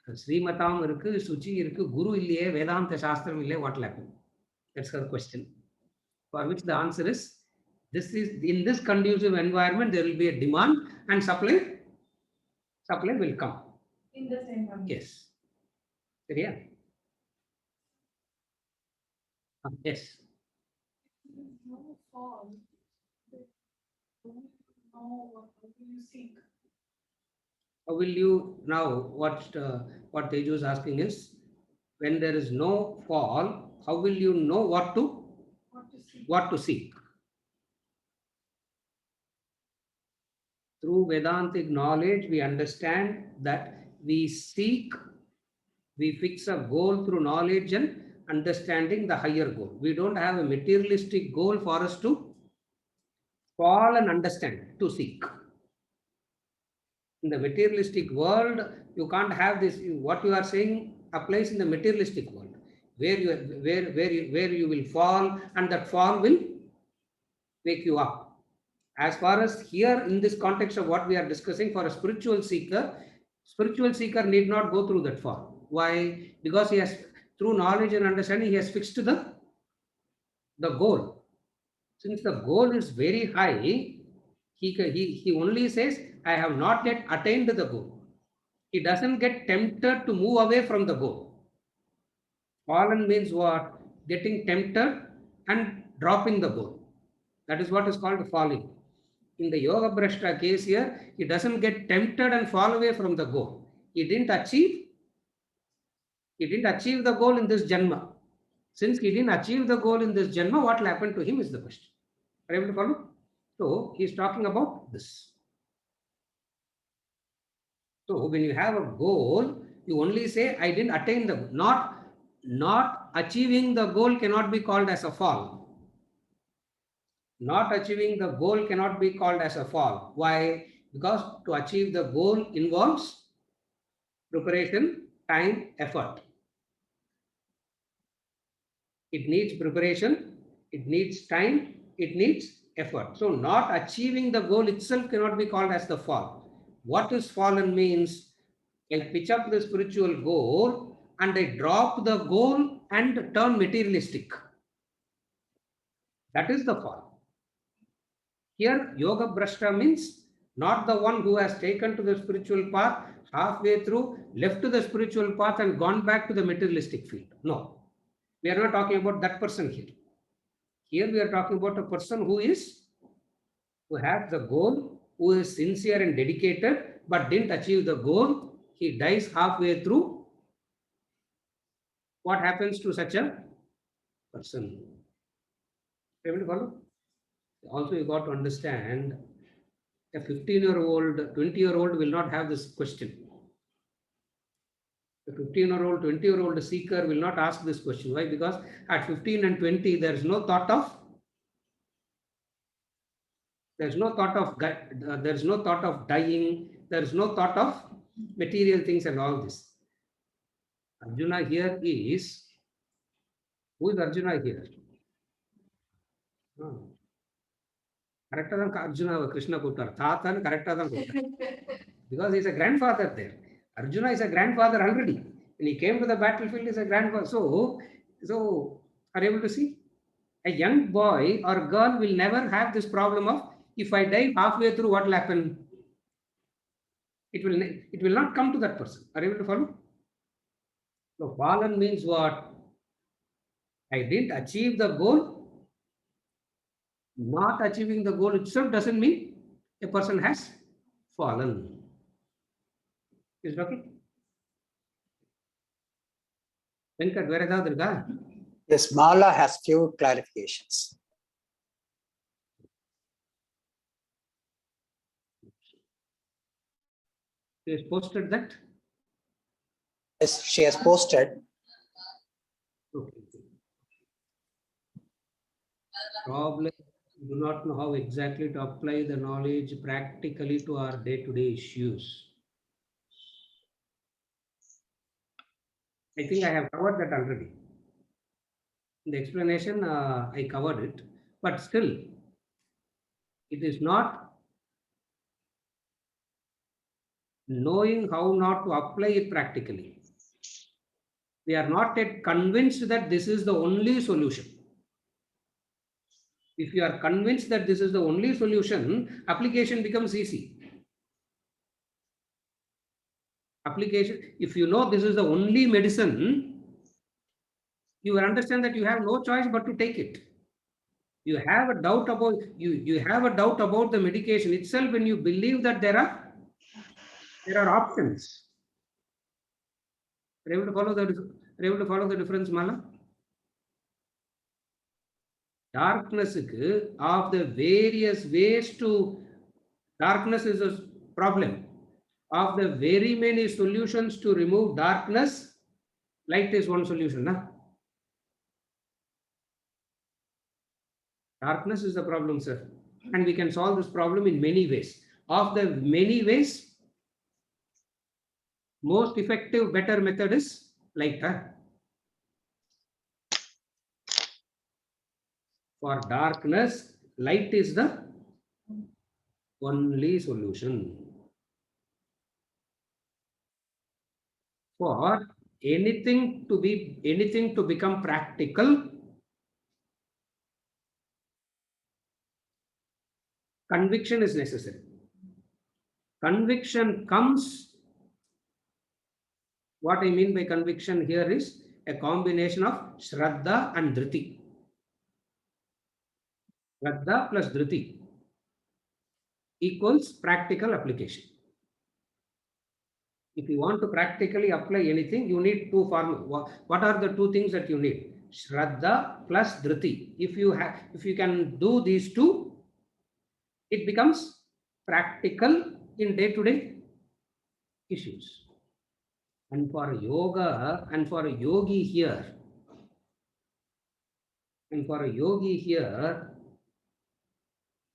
Speaker 2: Srimatam irukku, Suchi irukku, Guru illiye, Vedanta Shastram illiye, what will happen? That's her question. For which the answer is, in this conducive environment, there will be a demand and supply will come.
Speaker 3: In the same family.
Speaker 2: Yes. Yeah. Yes.
Speaker 3: No fall. Know what you seek.
Speaker 2: How will you now? What Teju is asking is, when there is no fall, how will you know what to seek? Through Vedantic knowledge, we understand that we fix a goal through knowledge and understanding the higher goal. We don't have a materialistic goal for us to fall and understand, to seek. In the materialistic world, you can't have this. What you are saying, applies in the materialistic world, where you will fall, and that fall will wake you up. As far as here in this context of what we are discussing, for a spiritual seeker need not go through that fall. Why? Because he has, through knowledge and understanding, he has fixed the goal. Since the goal is very high, he only says, I have not yet attained the goal. He doesn't get tempted to move away from the goal. Fallen means what? Getting tempted and dropping the goal. That is what is called falling. In the Yoga Bhrashta case here, he doesn't get tempted and fall away from the goal. He didn't achieve the goal in this Janma. Since he didn't achieve the goal in this Janma, what will happen to him is the question. Are you able to follow? So he is talking about this. So when you have a goal, you only say, I didn't attain the goal. Not achieving the goal cannot be called as a fall. Not achieving the goal cannot be called as a fall. Why? Because to achieve the goal involves preparation, time, effort. It needs preparation, it needs time, it needs effort. So not achieving the goal itself cannot be called as the fall. What is fallen means, I pitch up the spiritual goal and I drop the goal and turn materialistic. That is the fall. Here, Yoga Bhrashta means not the one who has taken to the spiritual path, halfway through, left to the spiritual path and gone back to the materialistic field. No, we are not talking about that person here. Here we are talking about a person who has the goal, who is sincere and dedicated, but didn't achieve the goal. He dies halfway through. What happens to such a person? Able to follow? Also, you got to understand, a 15-year-old, 20-year-old will not have this question. A 15-year-old, 20-year-old seeker will not ask this question. Why? Because at 15 and 20, there is no thought of dying. There is no thought of material things and all this. Arjuna here is, who is Arjuna here? Correct Arjuna, Krishna Kutar. Thatan correct because he is a grandfather there. Arjuna is a grandfather already. When he came to the battlefield, he is a grandfather. So are you able to see? A young boy or girl will never have this problem of, if I die halfway through, what will happen? It will not come to that person. Are you able to follow? So fallen means what? I didn't achieve the goal. Not achieving the goal itself doesn't mean a person has fallen. Is it okay? Venkat, where is that?
Speaker 1: Yes, Mala has few clarifications.
Speaker 2: She has posted that?
Speaker 1: Yes, she has posted.
Speaker 2: Okay. Problem, we do not know how exactly to apply the knowledge practically to our day-to-day issues. I think I have covered that already. In the explanation, I covered it, but still, it is not knowing how not to apply it practically. We are not yet convinced that this is the only solution. If you are convinced that this is the only solution, application becomes easy. Application, if you know this is the only medicine, you will understand that you have no choice but to take it. You have a doubt about you have a doubt about the medication itself when you believe that there are options. Are you able to follow the difference, Mala? Darkness of the various ways to darkness is a problem. Of the very many solutions to remove darkness, light is one solution. Na? Darkness is the problem, sir. And we can solve this problem in many ways. Of the many ways, most effective, better method is light. For darkness, light is the only solution. For anything to become practical, conviction is necessary. Conviction comes, what I mean by conviction here is a combination of Shraddha and Dhriti. Shraddha plus Dhriti equals practical application. If you want to practically apply anything, you need two formulas. What are the two things that you need? Shraddha plus Dhriti. If you can do these two, it becomes practical in day-to-day issues. And for yoga and for a yogi here,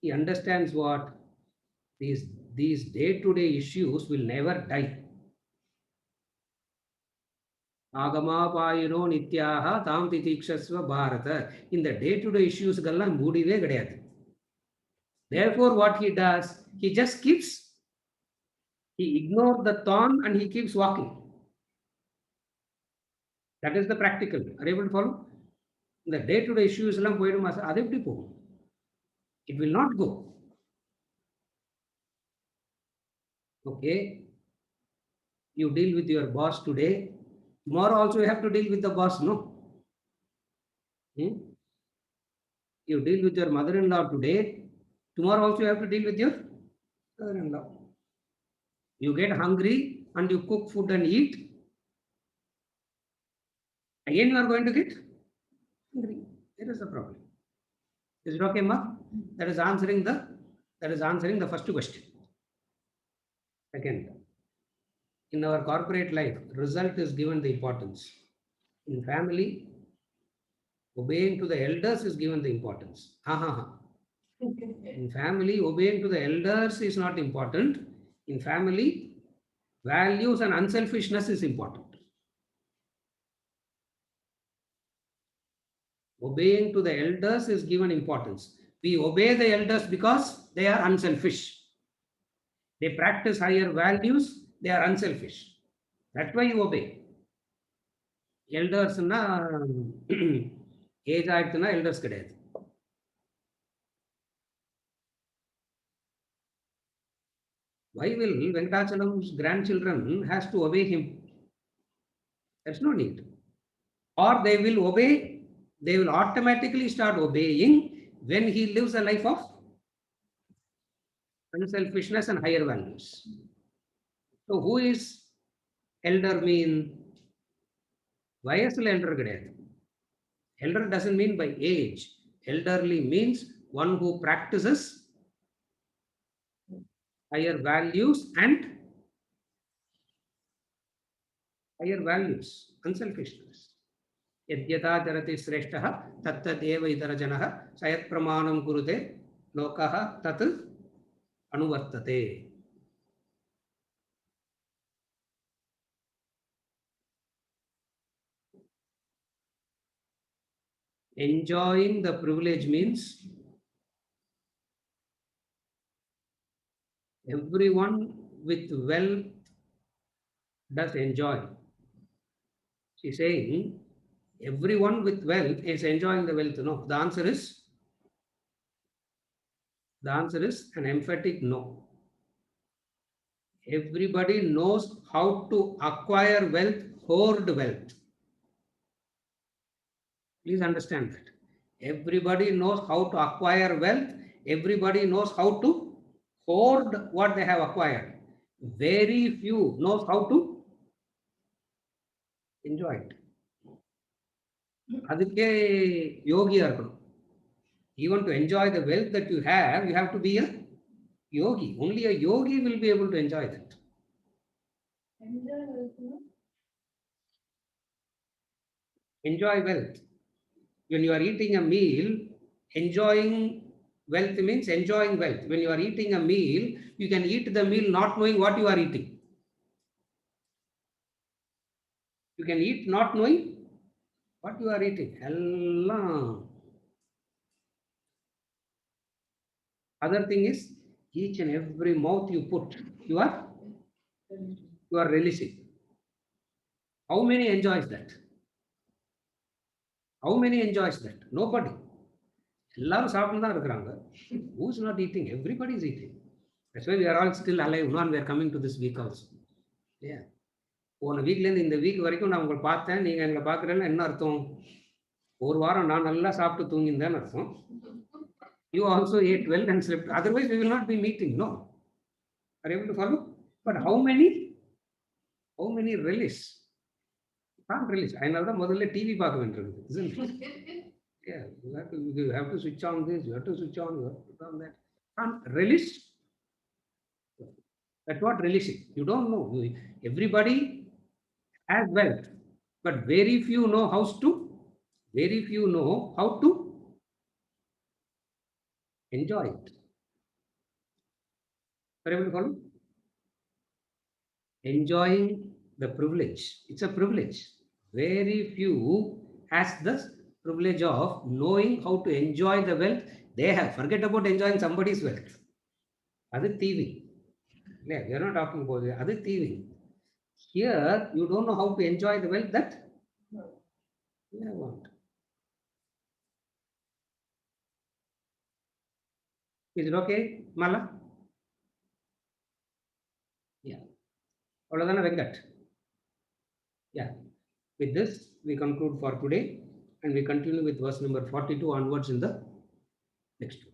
Speaker 2: he understands what these day-to-day issues will never die. Agamapayino nityaha tam titikshasva bharata. In the day-to-day issues, gallam moodive kadayadu. Therefore, what he does, he just keeps, he ignores the thorn and he keeps walking. That is the practical. Are you able to follow? The day-to-day issues, it will not go. Okay. You deal with your boss today. Tomorrow also you have to deal with the boss, no? You deal with your mother-in-law today. Tomorrow also you have to deal with your mother-in-law. You get hungry and you cook food and eat. Again you are going to get hungry. There is the problem. Is it okay, Ma? That is answering the first question. Second, in our corporate life, result is given the importance. In family, obeying to the elders is given the importance. In family, obeying to the elders is not important. In family, values and unselfishness is important. Obeying to the elders is given importance. We obey the elders because they are unselfish. They practice higher values, they are unselfish. That's why you obey. Elders na age aaytuna elders kadayadu. Why will Venkachalam's grandchildren has to obey him? There's no need. Or they will obey, they will automatically start obeying when he lives a life of unselfishness and higher values. So who is elder mean? Vayasula elder kadayadu. Elder doesn't mean by age. Elderly means one who practices higher values and higher values, unselfishness. Yadyata charati sreshtaha tattadeva idarajanaha sayat pramanam kurute lokaha tat anuvartate. Enjoying the privilege means everyone with wealth does enjoy. She's saying everyone with wealth is enjoying the wealth. No, the answer is an emphatic no. Everybody knows how to acquire wealth, hoard wealth. Please understand that. Everybody knows how to acquire wealth. Everybody knows how to hoard what they have acquired. Very few knows how to enjoy it. Adike yogi arkanu. Even to enjoy the wealth that you have to be a yogi. Only a yogi will be able to enjoy that. Enjoy wealth. When you are eating a meal, enjoying wealth means enjoying wealth. When you are eating a meal, you can eat the meal not knowing what you are eating. You can eat not knowing what you are eating. Other thing is, each and every mouth you put, you are relishing. How many enjoys that? How many enjoys that? Nobody. எல்லாரும் சாப்பிட்டு தான் இருக்கிறாங்க. Who's not eating? Everybody is eating. That's why we are all still alive. No, and we are coming to this week also. Yeah. போன வீக்லேருந்து இந்த week வரைக்கும் நான் உங்களை பார்த்தேன், நீங்கள் எங்களை பார்க்குறேன்னு என்ன அர்த்தம்? ஒரு வாரம் நான் நல்லா சாப்பிட்டு தூங்கியிருந்தேன்னு அர்த்தம். You also ate well and slept. Otherwise, we will not be meeting. No. Are you able to follow? But how many relish? Can't relish. அதனால தான் முதல்ல டிவி பார்க்க வேண்டியிருக்குது, isn't it? Yeah, you have to switch on this, you have to switch on, you have to put on that. Can't relish. That's what relishing. You don't know. Everybody has wealth, but very few know how to enjoy it. Are you able to follow? Enjoying the privilege. It's a privilege. Very few has the privilege of knowing how to enjoy the wealth they have. Forget about enjoying somebody's wealth. That's thieving. Yeah, we are not talking about it. That's thieving. Here, you don't know how to enjoy the wealth that you want. Is it okay, Mala? Yeah. Avalladana Venkat. Yeah. With this, we conclude for today, and we continue with verse number 42 onwards in the next one.